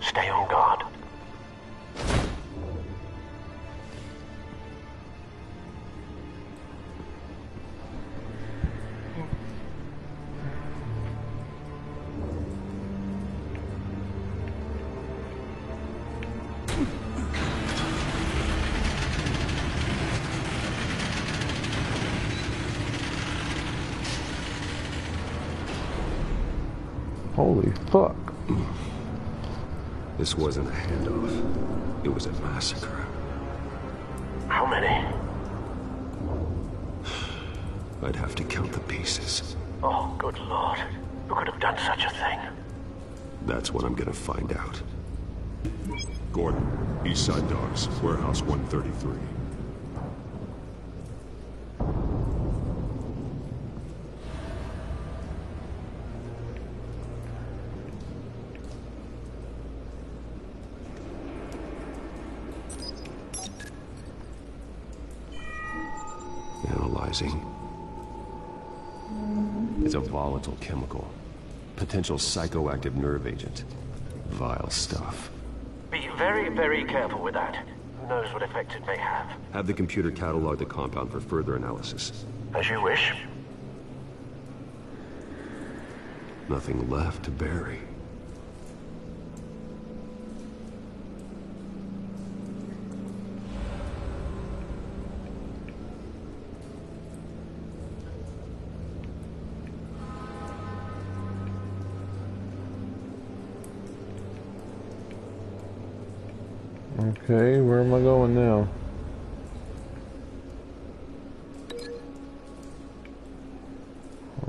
Stay on guard. Holy fuck. This wasn't a handoff. It was a massacre. How many? I'd have to count the pieces. Oh, good lord. Who could have done such a thing? That's what I'm gonna find out. Gordon, East Side Docks, Warehouse 133. Analyzing. It's a volatile chemical. Potential psychoactive nerve agent. Vile stuff. Be very, very careful with that. Who knows what effect it may have. Have the computer catalog the compound for further analysis. As you wish. Nothing left to bury. Okay, where am I going now?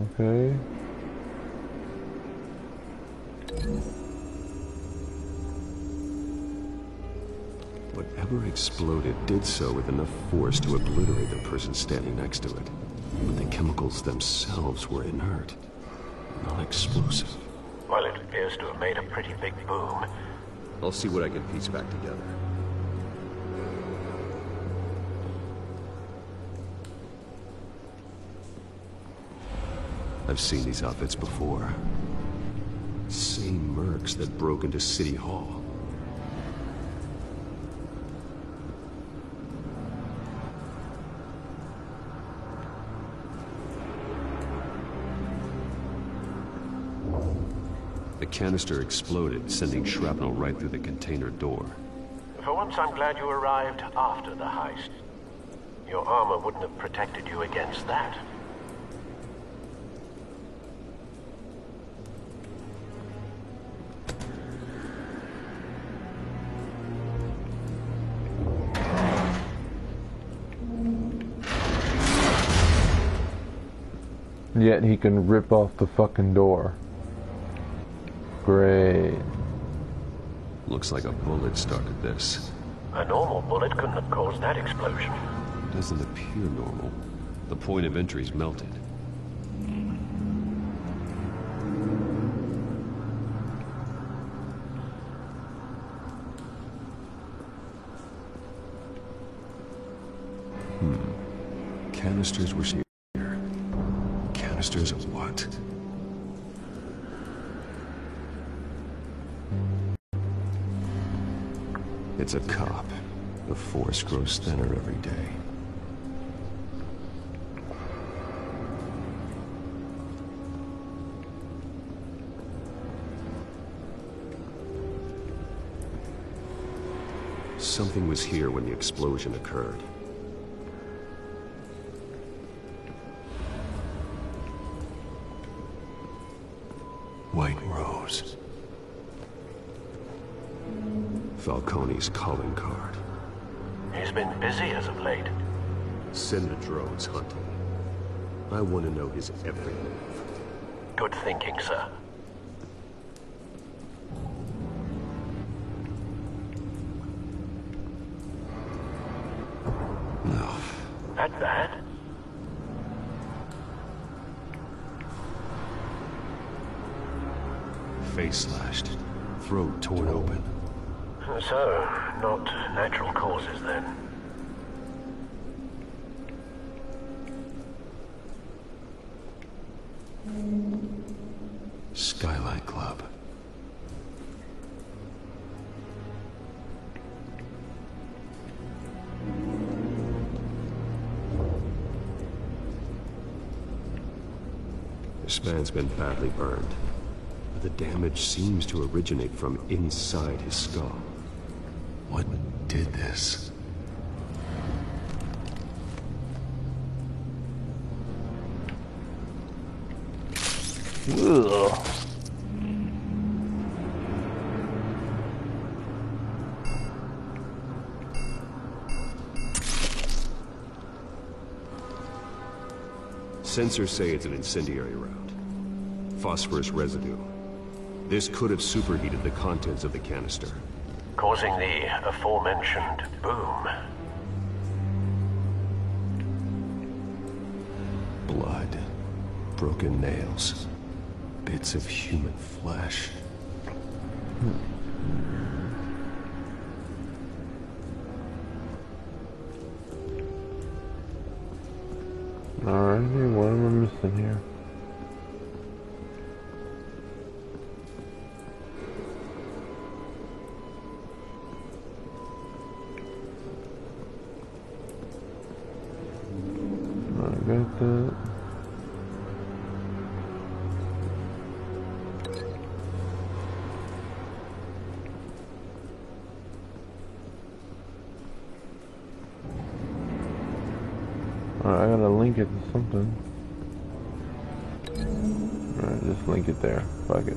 Okay. Whatever exploded did so with enough force to obliterate the person standing next to it. But the chemicals themselves were inert, not explosive. Well, it appears to have made a pretty big boom. I'll see what I can piece back together. I've seen these outfits before. Same mercs that broke into City Hall. The canister exploded, sending shrapnel right through the container door. For once, I'm glad you arrived after the heist. Your armor wouldn't have protected you against that. Yet he can rip off the fucking door. Great. Looks like a bullet started this. A normal bullet couldn't have caused that explosion. It doesn't appear normal. The point of entry's melted. Canisters were here. Canisters of what? It's a cop. The force grows thinner every day. Something was here when the explosion occurred. White Rose. Falcone's calling card. He's been busy as of late. Send the drones hunting. I want to know his every move. Good thinking, sir. No. That bad? Face slashed. Throat torn open. So, not natural causes then. Skylight Club. This man's been badly burned. But the damage seems to originate from inside his skull. What did this? Ugh. Sensors say it's an incendiary round. Phosphorus residue. This could have superheated the contents of the canister, causing the aforementioned boom. Blood. Broken nails. Bits of human flesh. Alrighty, what am I missing here? got that. Alright, I gotta link it to something. Alright, just link it there. Fuck it.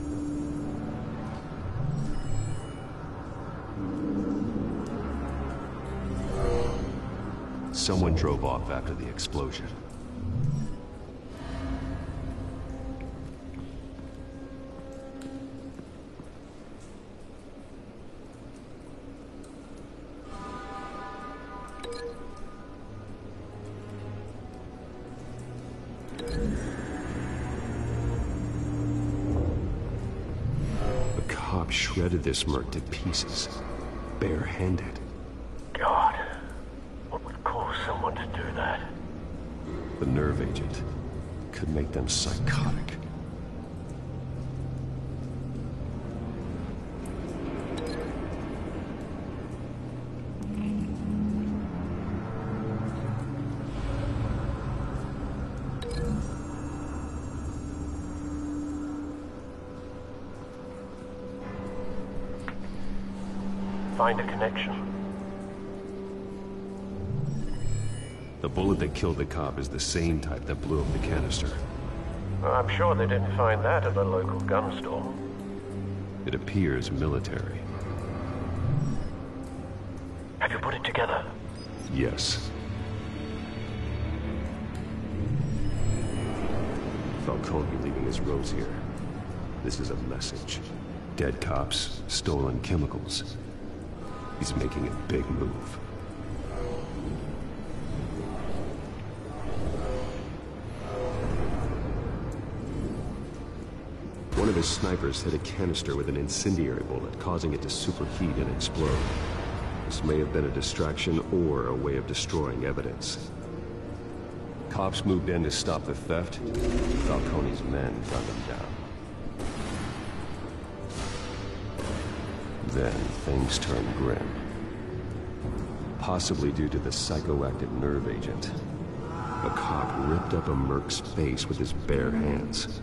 Someone drove off after the explosion. The cop shredded this merc to pieces, barehanded. God. What would cause someone to do that? The nerve agent could make them psychotic. Find a connection. The bullet that killed the cop is the same type that blew up the canister. I'm sure they didn't find that at the local gun store. It appears military. Have you put it together? Yes. Falcone leaving his rose here. This is a message. Dead cops, stolen chemicals. He's making a big move. One of his snipers hit a canister with an incendiary bullet, causing it to superheat and explode. This may have been a distraction or a way of destroying evidence. Cops moved in to stop the theft. Falcone's men gunned them down. Then things turned grim. Possibly due to the psychoactive nerve agent. A cop ripped up a merc's face with his bare hands.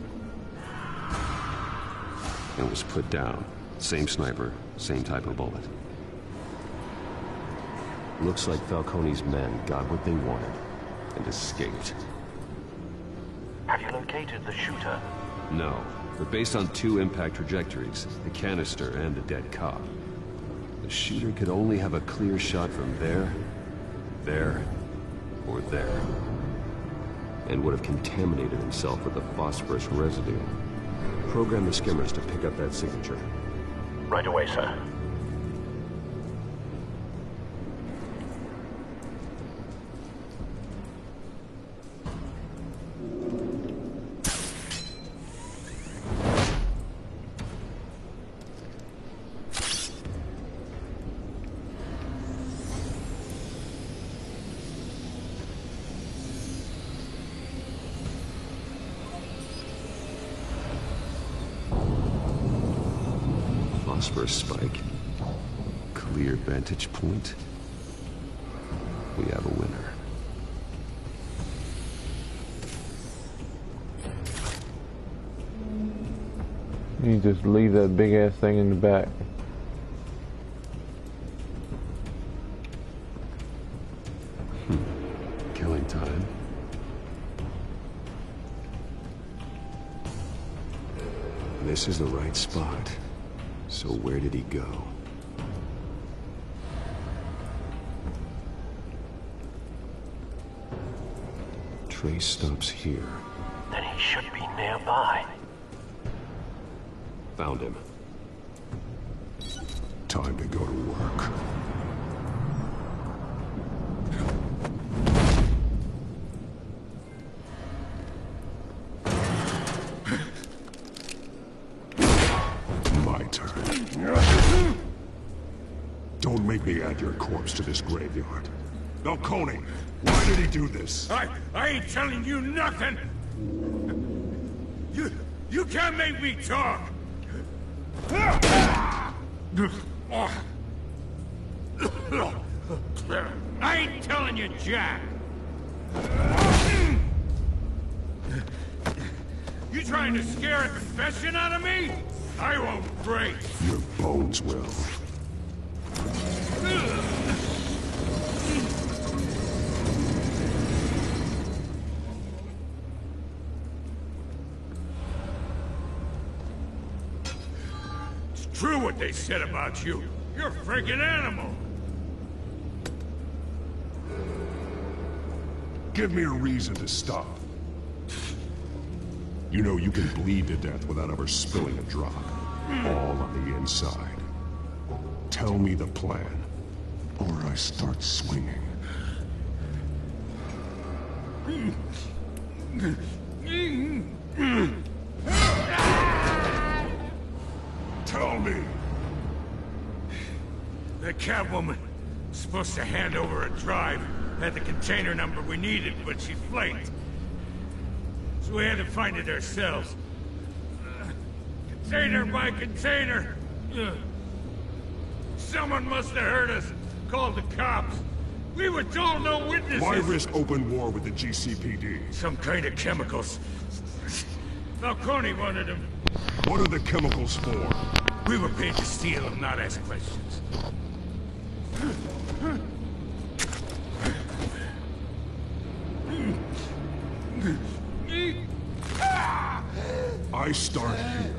And was put down. Same sniper, same type of bullet. Looks like Falcone's men got what they wanted and escaped. Have you located the shooter? No, but based on two impact trajectories, the canister and the dead cop, the shooter could only have a clear shot from there, or there, and would have contaminated himself with the phosphorus residue. Program the skimmers to pick up that signature. Right away, sir. Phosphorus spike. Clear vantage point. We have a winner. You just leave that big ass thing in the back. Killing time. This is the right spot. So where did he go? Trace stops here. Then he should be nearby. Found him. Time to go to work. My turn. Don't make me add your corpse to this graveyard. Falcone, why did he do this? I ain't telling you nothing! You can't make me talk! I ain't telling you, Jack! trying to scare a confession out of me? I won't break. Your bones will. It's true what they said about you. You're a freaking animal. Give me a reason to stop. You know you can bleed to death without ever spilling a drop. All on the inside. Tell me the plan, or I start swinging. Tell me. The Catwoman was supposed to hand over a drive. Had the container number we needed, but she flaked. So we had to find it ourselves. Container by container. Someone must have heard us. Called the cops. We were told no witnesses. Why risk open war with the GCPD? Some kind of chemicals. Falcone wanted them. What are the chemicals for? We were paid to steal them, not ask questions. I start here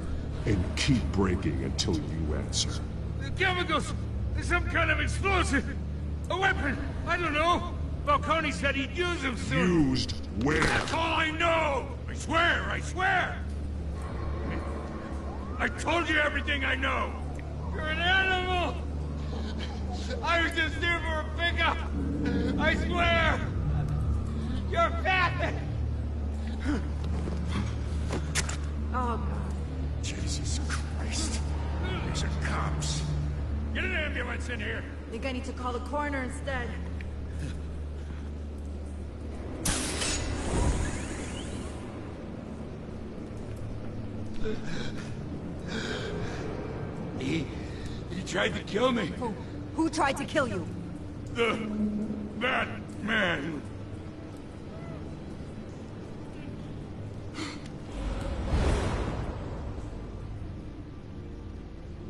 and keep breaking until you answer. The chemicals! There's some kind of explosive! A weapon! I don't know! Falcone said he'd use them soon! Used where? That's all I know! I swear! I swear! I told you everything I know! You're an animal! I was just here for a pickup! I swear! You're fat! Oh, God. Jesus Christ. These are cops. Get an ambulance in here. I think I need to call the coroner instead. He tried to kill me. Who tried to kill you? The Batman.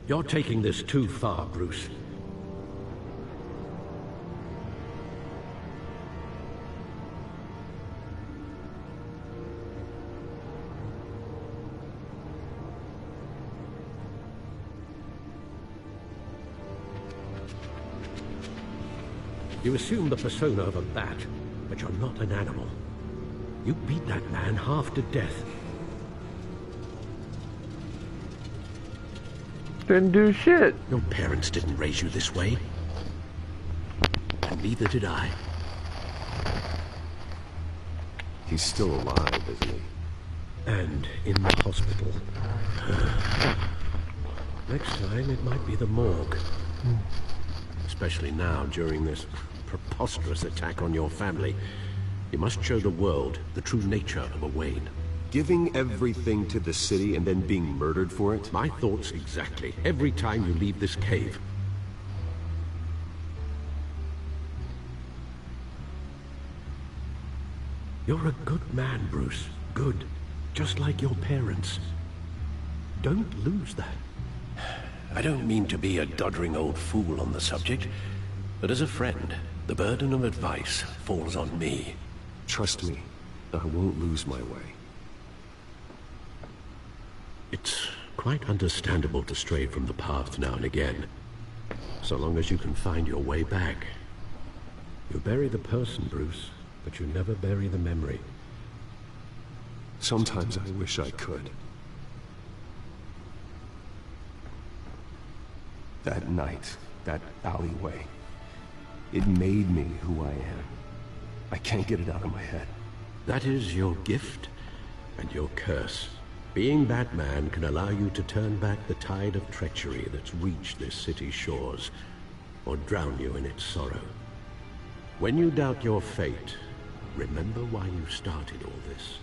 You're taking this too far, Bruce. You assume the persona of a bat, but you're not an animal. You beat that man half to death. Didn't do shit. Your parents didn't raise you this way. And neither did I. He's still alive, isn't he? And in the hospital. Next time, it might be the morgue. Especially now, during this preposterous attack on your family. You must show the world the true nature of a Wayne. Giving everything to the city and then being murdered for it? My thoughts exactly. Every time you leave this cave. You're a good man, Bruce. Good. Just like your parents. Don't lose that. I don't mean to be a doddering old fool on the subject, but as a friend, the burden of advice falls on me. Trust me, I won't lose my way. It's quite understandable to stray from the path now and again, so long as you can find your way back. You bury the person, Bruce, but you never bury the memory. Sometimes I wish I could. That night, that alleyway, it made me who I am. I can't get it out of my head. That is your gift and your curse. Being Batman can allow you to turn back the tide of treachery that's reached this city's shores, or drown you in its sorrow. When you doubt your fate, remember why you started all this.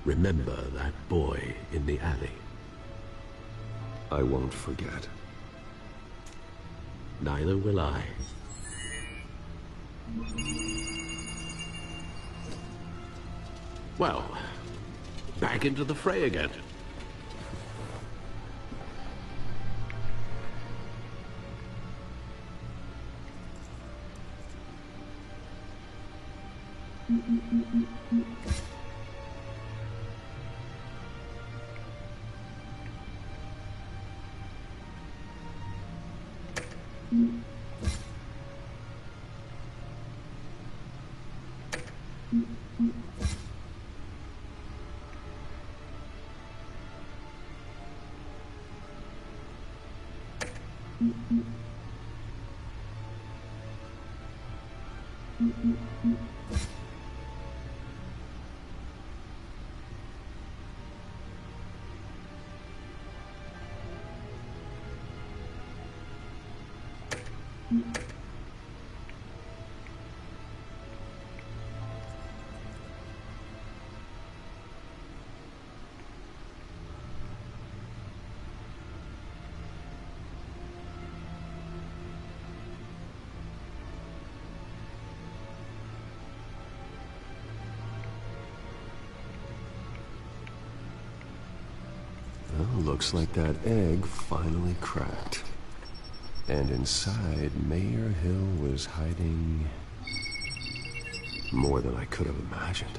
Remember that boy in the alley. I won't forget. Neither will I. Well, back into the fray again. Well, looks like that egg finally cracked. And inside, Mayor Hill was hiding more than I could have imagined.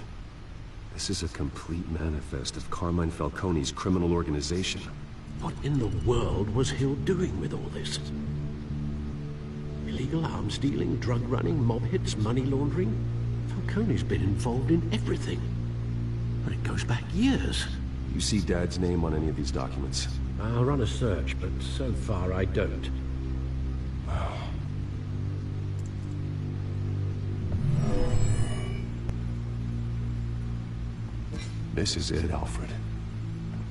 This is a complete manifest of Carmine Falcone's criminal organization. What in the world was Hill doing with all this? Illegal arms dealing, drug running, mob hits, money laundering? Falcone's been involved in everything. And it goes back years. You see Dad's name on any of these documents? I'll run a search, but so far I don't. This is it, Alfred.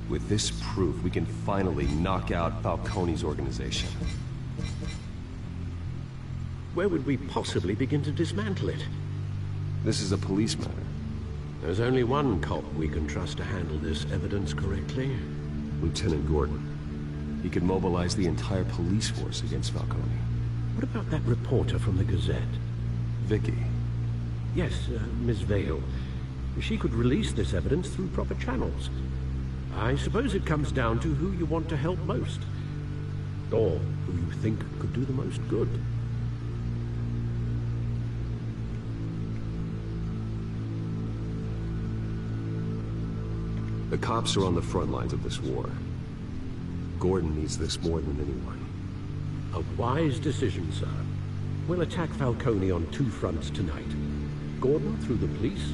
With this proof, we can finally knock out Falcone's organization. Where would we possibly begin to dismantle it? This is a police matter. There's only one cop we can trust to handle this evidence correctly. Lieutenant Gordon. He could mobilize the entire police force against Falcone. What about that reporter from the Gazette? Vicky. Yes, Miss Vale. She could release this evidence through proper channels. I suppose it comes down to who you want to help most. Or who you think could do the most good. The cops are on the front lines of this war. Gordon needs this more than anyone. A wise decision, sir. We'll attack Falcone on two fronts tonight. Gordon through the police,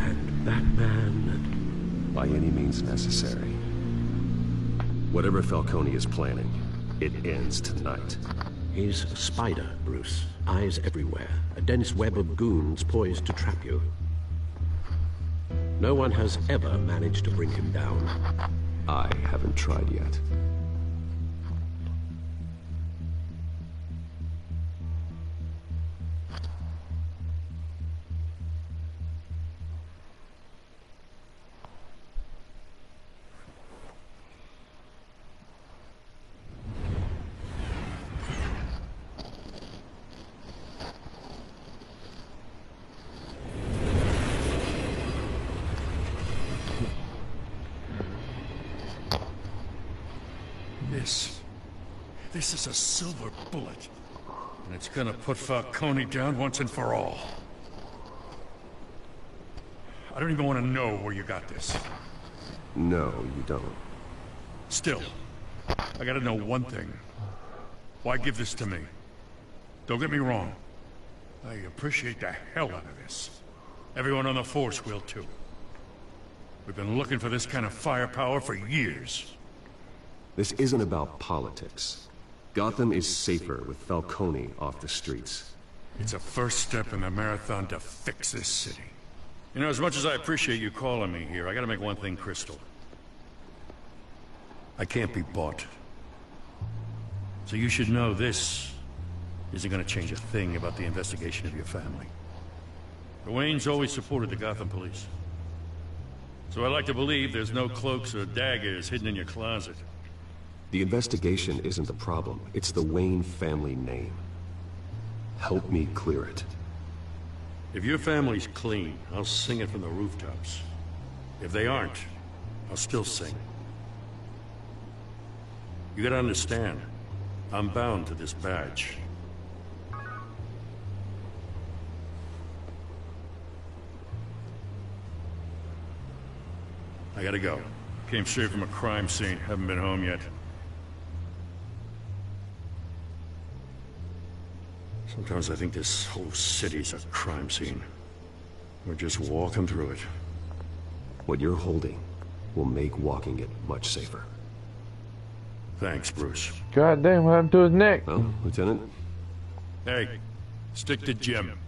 and Batman... by any means necessary. Whatever Falcone is planning, it ends tonight. He's a spider, Bruce. Eyes everywhere. A dense web of goons poised to trap you. No one has ever managed to bring him down. I haven't tried yet. This is a silver bullet. And it's gonna put Falcone down once and for all. I don't even want to know where you got this. No, you don't. Still, I gotta know one thing. Why give this to me? Don't get me wrong. I appreciate the hell out of this. Everyone on the force will too. We've been looking for this kind of firepower for years. This isn't about politics. Gotham is safer with Falcone off the streets. It's a first step in the marathon to fix this city. You know, as much as I appreciate you calling me here, I gotta make one thing crystal. I can't be bought. So you should know this isn't gonna change a thing about the investigation of your family. The Waynes always supported the Gotham police. So I like to believe there's no cloaks or daggers hidden in your closet. The investigation isn't the problem. It's the Wayne family name. Help me clear it. If your family's clean, I'll sing it from the rooftops. If they aren't, I'll still sing. You gotta understand, I'm bound to this badge. I gotta go. Came straight from a crime scene, haven't been home yet. Sometimes I think this whole city's a crime scene. We're just walking through it. What you're holding will make walking it much safer. Thanks, Bruce. God damn, what happened to his neck? Well, Lieutenant? Hey, stick to Jim.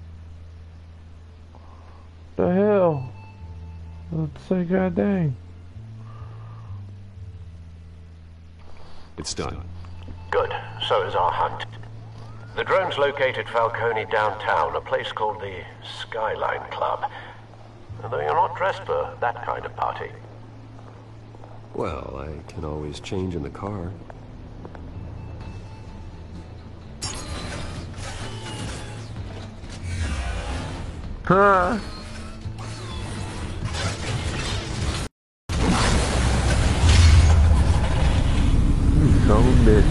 The hell? Let's say god dang. It's done. Good. So is our hunt. The drone's located Falcone downtown, a place called the Skyline Club. Though you're not dressed for that kind of party. Well, I can always change in the car. Huh? You son of a bitch.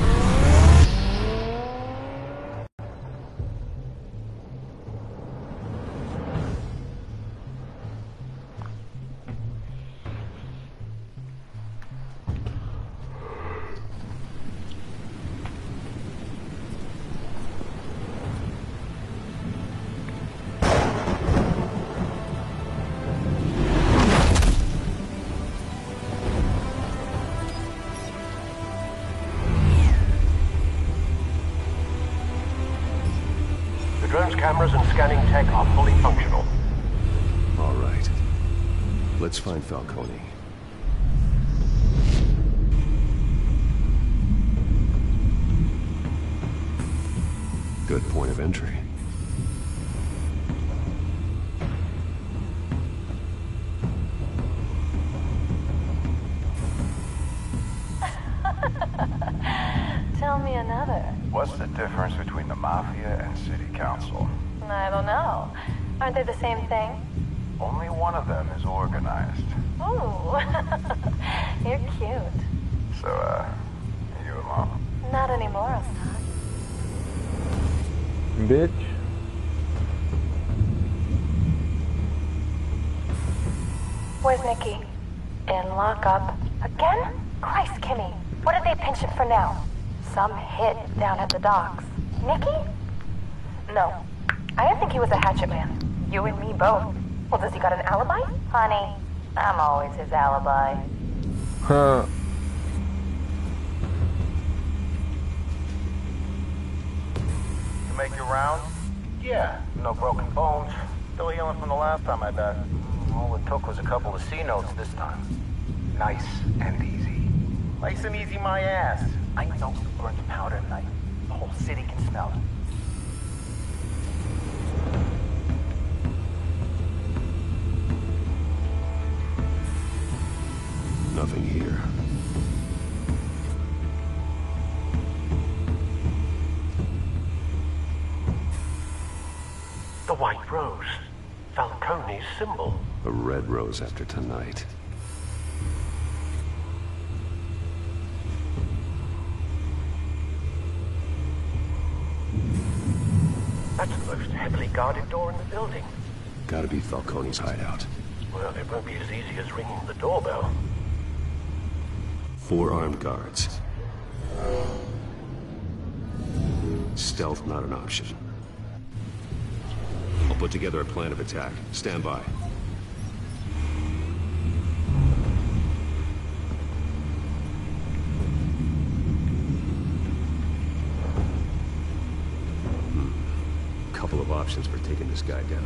Drone's cameras and scanning tech are fully functional. All right. Let's find Falcone. Good point of entry. Tell me another. What's the difference between the Mafia and City Council? I don't know. Aren't they the same thing? Only one of them is organized. Ooh. You're cute. So, you a mom? Not anymore, Assad. Bitch. Where's Nikki? In lockup. Again? Christ, Kimmy. What did they pinch him for now? Some hit down at the docks. Nikki? No. I didn't think he was a hatchet man. You and me both. Well, does he got an alibi? Honey, I'm always his alibi. Huh. You make your round? Yeah, no broken bones. Still healing from the last time I died. All it took was a couple of C notes this time. Nice and easy. Nice and easy my ass. I know you burned the powder tonight. The whole city can smell it. Nothing here. The White Rose. Falcone's symbol. A red rose after tonight. That's the most heavily guarded door in the building. Gotta be Falcone's hideout. Well, it won't be as easy as ringing the doorbell. 4 armed guards. Stealth not an option. I'll put together a plan of attack. Stand by. Couple of options for taking this guy down.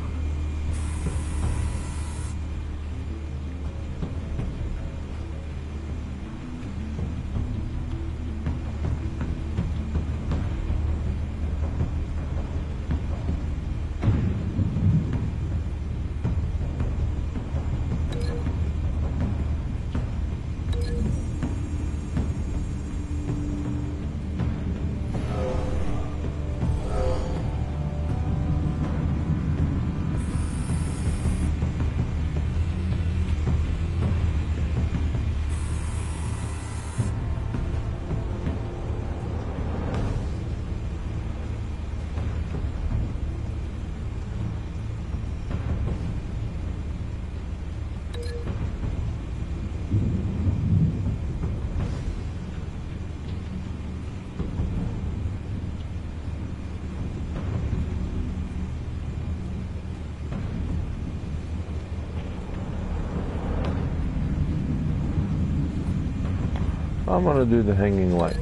I'm gonna do the hanging light.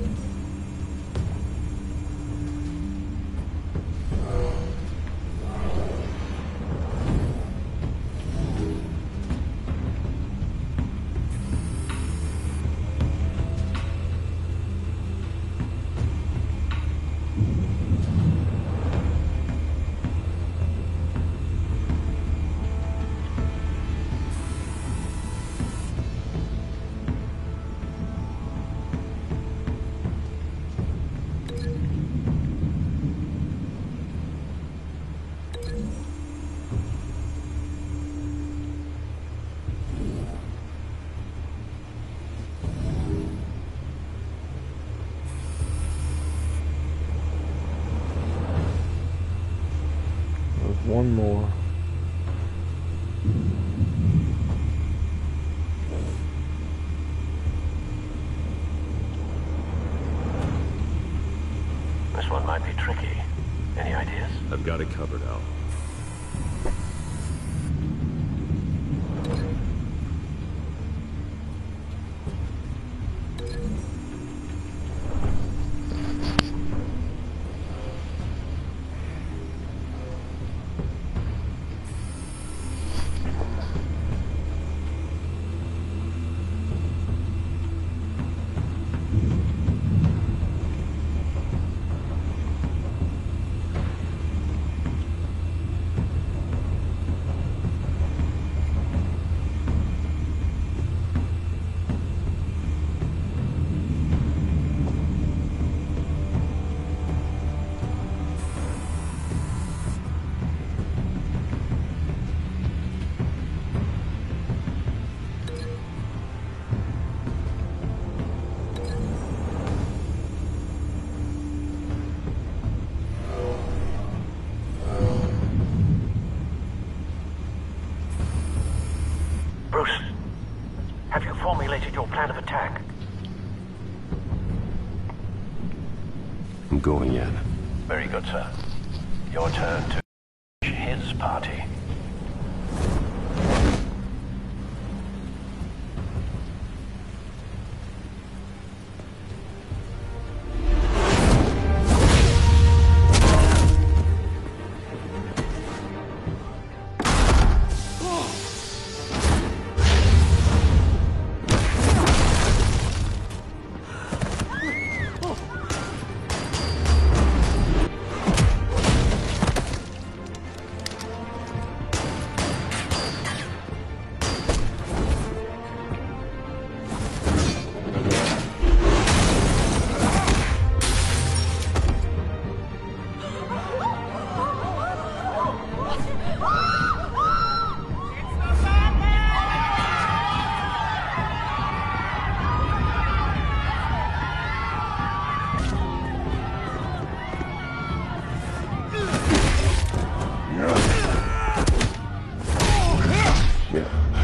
One more. This one might be tricky. Any ideas? I've got it covered, Al. Bruce, have you formulated your plan of attack? I'm going in. Very good, sir. Your turn to his party.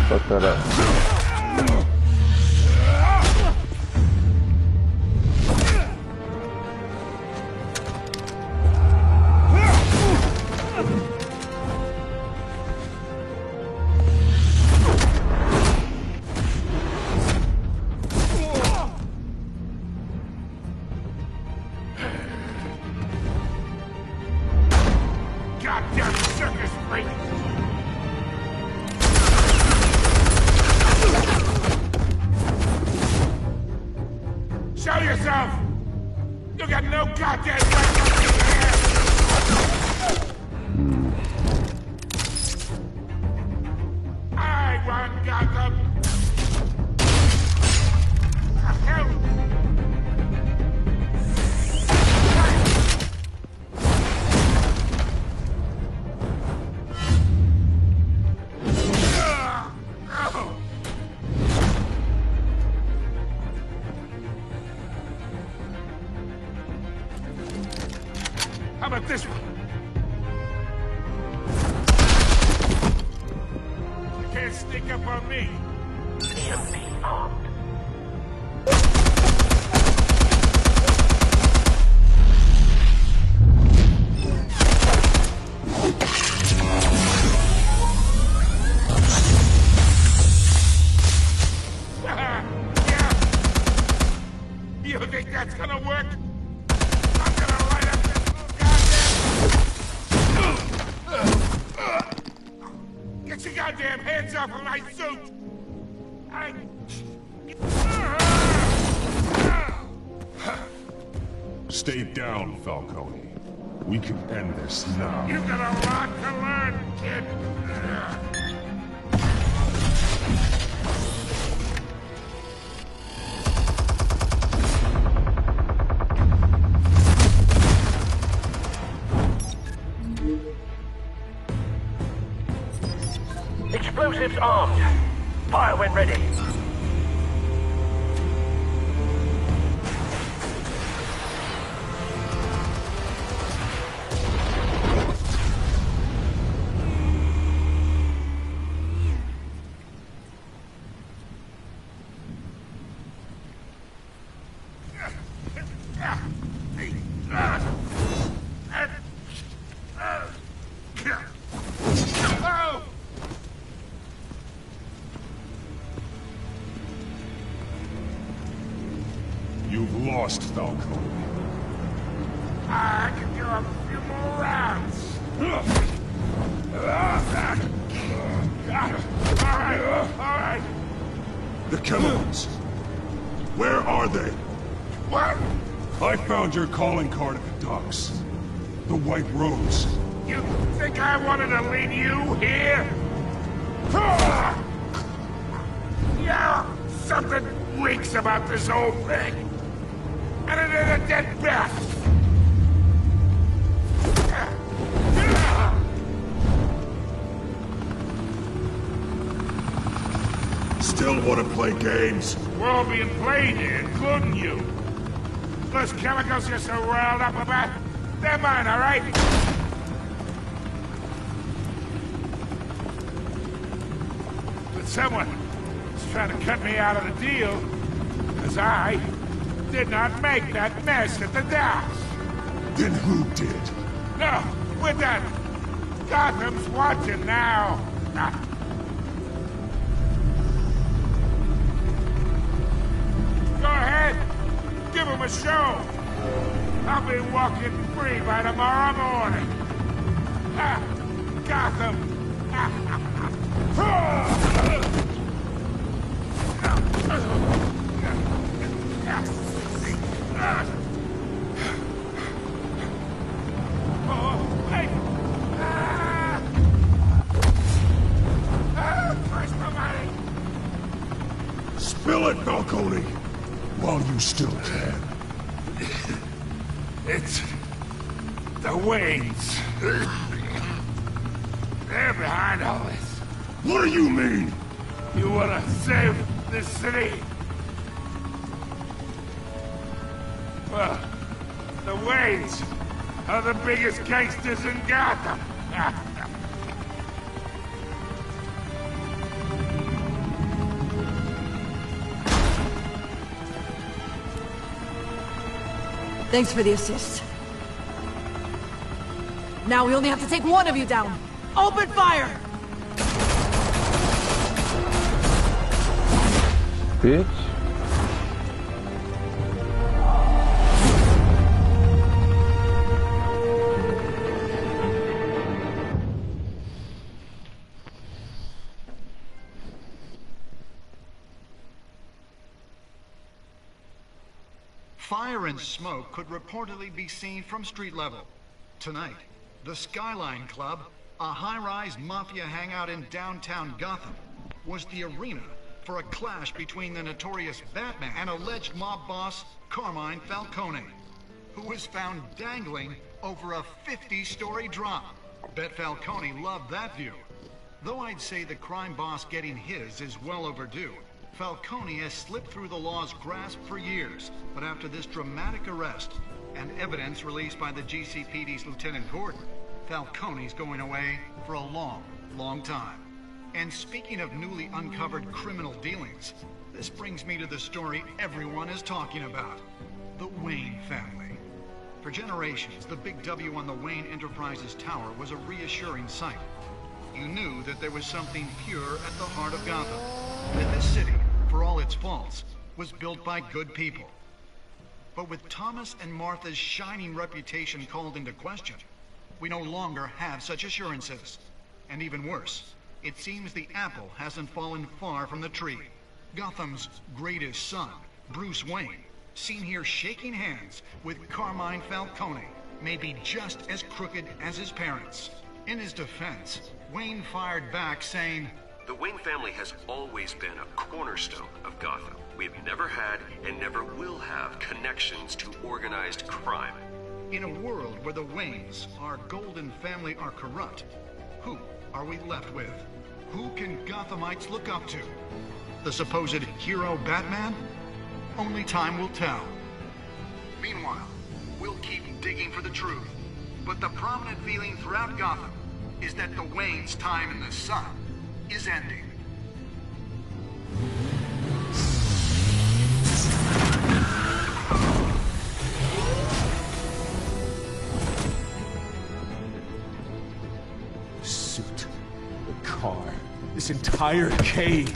Fuck that up. Goddamn circus freak! Show yourself! You got no goddamn right to be here! I run Gotham! Hell! How about this one? You can't sneak up on me. EMP armed. damn hands off of my suit! Stay down, Falcone. We can end this now. You've got a lot to learn, kid! Explosives armed. Fire when ready. You've lost, Falcone. I can do a few more rounds. All right. The chemicals. Where are they? What? I found your calling card at the docks. The White Rose. You think I wanted to leave you here? Yeah, something reeks about this whole thing. And it is a dead bat. Still want to play games? We're all being played here, including you. Those chemicals you're so riled up about, they're mine, all right? But someone is trying to cut me out of the deal, because I did not make that mess at the docks. Then who did? No, we're done. Gotham's watching now. Go ahead. Give him a show. I'll be walking free by tomorrow morning. Gotham. Spill it, Falcone, while you still can. It's the Waynes. They're behind all this. What do you mean? You wanna save this city? Well, the Waynes are the biggest gangsters in Gotham. Thanks for the assist. Now we only have to take one of you down. Open fire! Bitch. Fire and smoke could reportedly be seen from street level. Tonight, the Skyline Club, a high-rise mafia hangout in downtown Gotham, was the arena for a clash between the notorious Batman and alleged mob boss Carmine Falcone, who was found dangling over a 50-story drop. Bet Falcone loved that view. Though I'd say the crime boss getting his is well overdue, Falcone has slipped through the law's grasp for years, but after this dramatic arrest and evidence released by the GCPD's Lieutenant Gordon, Falcone's going away for a long, long time. And speaking of newly uncovered criminal dealings, this brings me to the story everyone is talking about: the Wayne family. For generations, the big W on the Wayne Enterprises Tower was a reassuring sight. You knew that there was something pure at the heart of Gotham. That this city, for all its faults, was built by good people. But with Thomas and Martha's shining reputation called into question, we no longer have such assurances. And even worse, It seems the apple hasn't fallen far from the tree. Gotham's greatest son, Bruce Wayne, seen here shaking hands with Carmine Falcone, may be just as crooked as his parents. In his defense, Wayne fired back saying, "The Wayne family has always been a cornerstone of Gotham. We've never had and never will have connections to organized crime." In a world where the Waynes, our golden family, are corrupt, who are we left with? Who can Gothamites look up to? The supposed hero Batman? Only time will tell. Meanwhile, we'll keep digging for the truth. But the prominent feeling throughout Gotham is that the Waynes' time in the sun is ending. Suit, the car, this entire cave.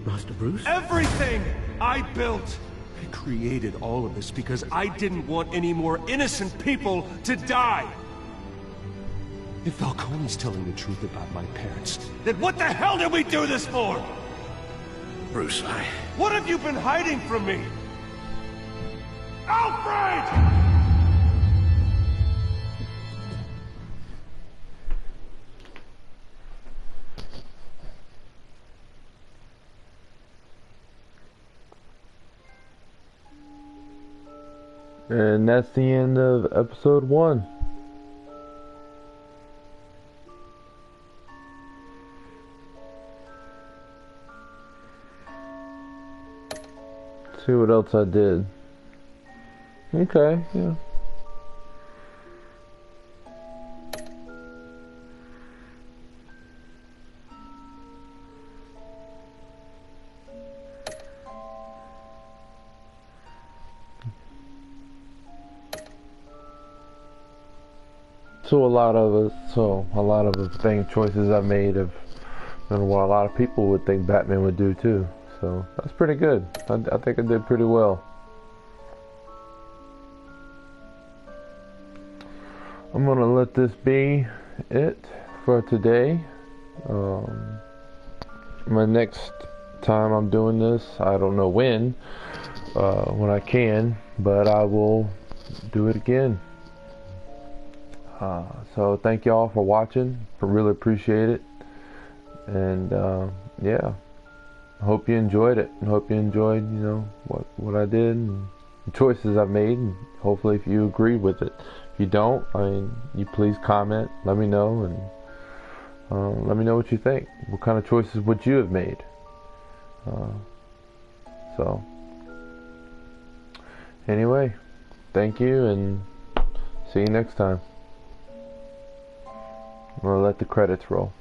Master Bruce? Everything I built! I created all of this because I didn't want any more innocent people to die! If Falcone's telling the truth about my parents, then what the hell did we do this for? Bruce, What have you been hiding from me? Alfred! And that's the end of episode 1. See what else I did. Okay, yeah. So a lot of the choices I've made have been what a lot of people would think Batman would do too. So that's pretty good. I think I did pretty well. I'm gonna let this be it for today. My next time I'm doing this, I don't know when I can, but I will do it again. So thank y'all for watching. I really appreciate it. And yeah, I hope you enjoyed it. I hope you enjoyed, what I did and the choices I've made. And hopefully, if you agree with it. If you don't, you please comment. Let me know, and let me know what you think. What kind of choices would you have made? So anyway, thank you, and see you next time. I'm gonna let the credits roll.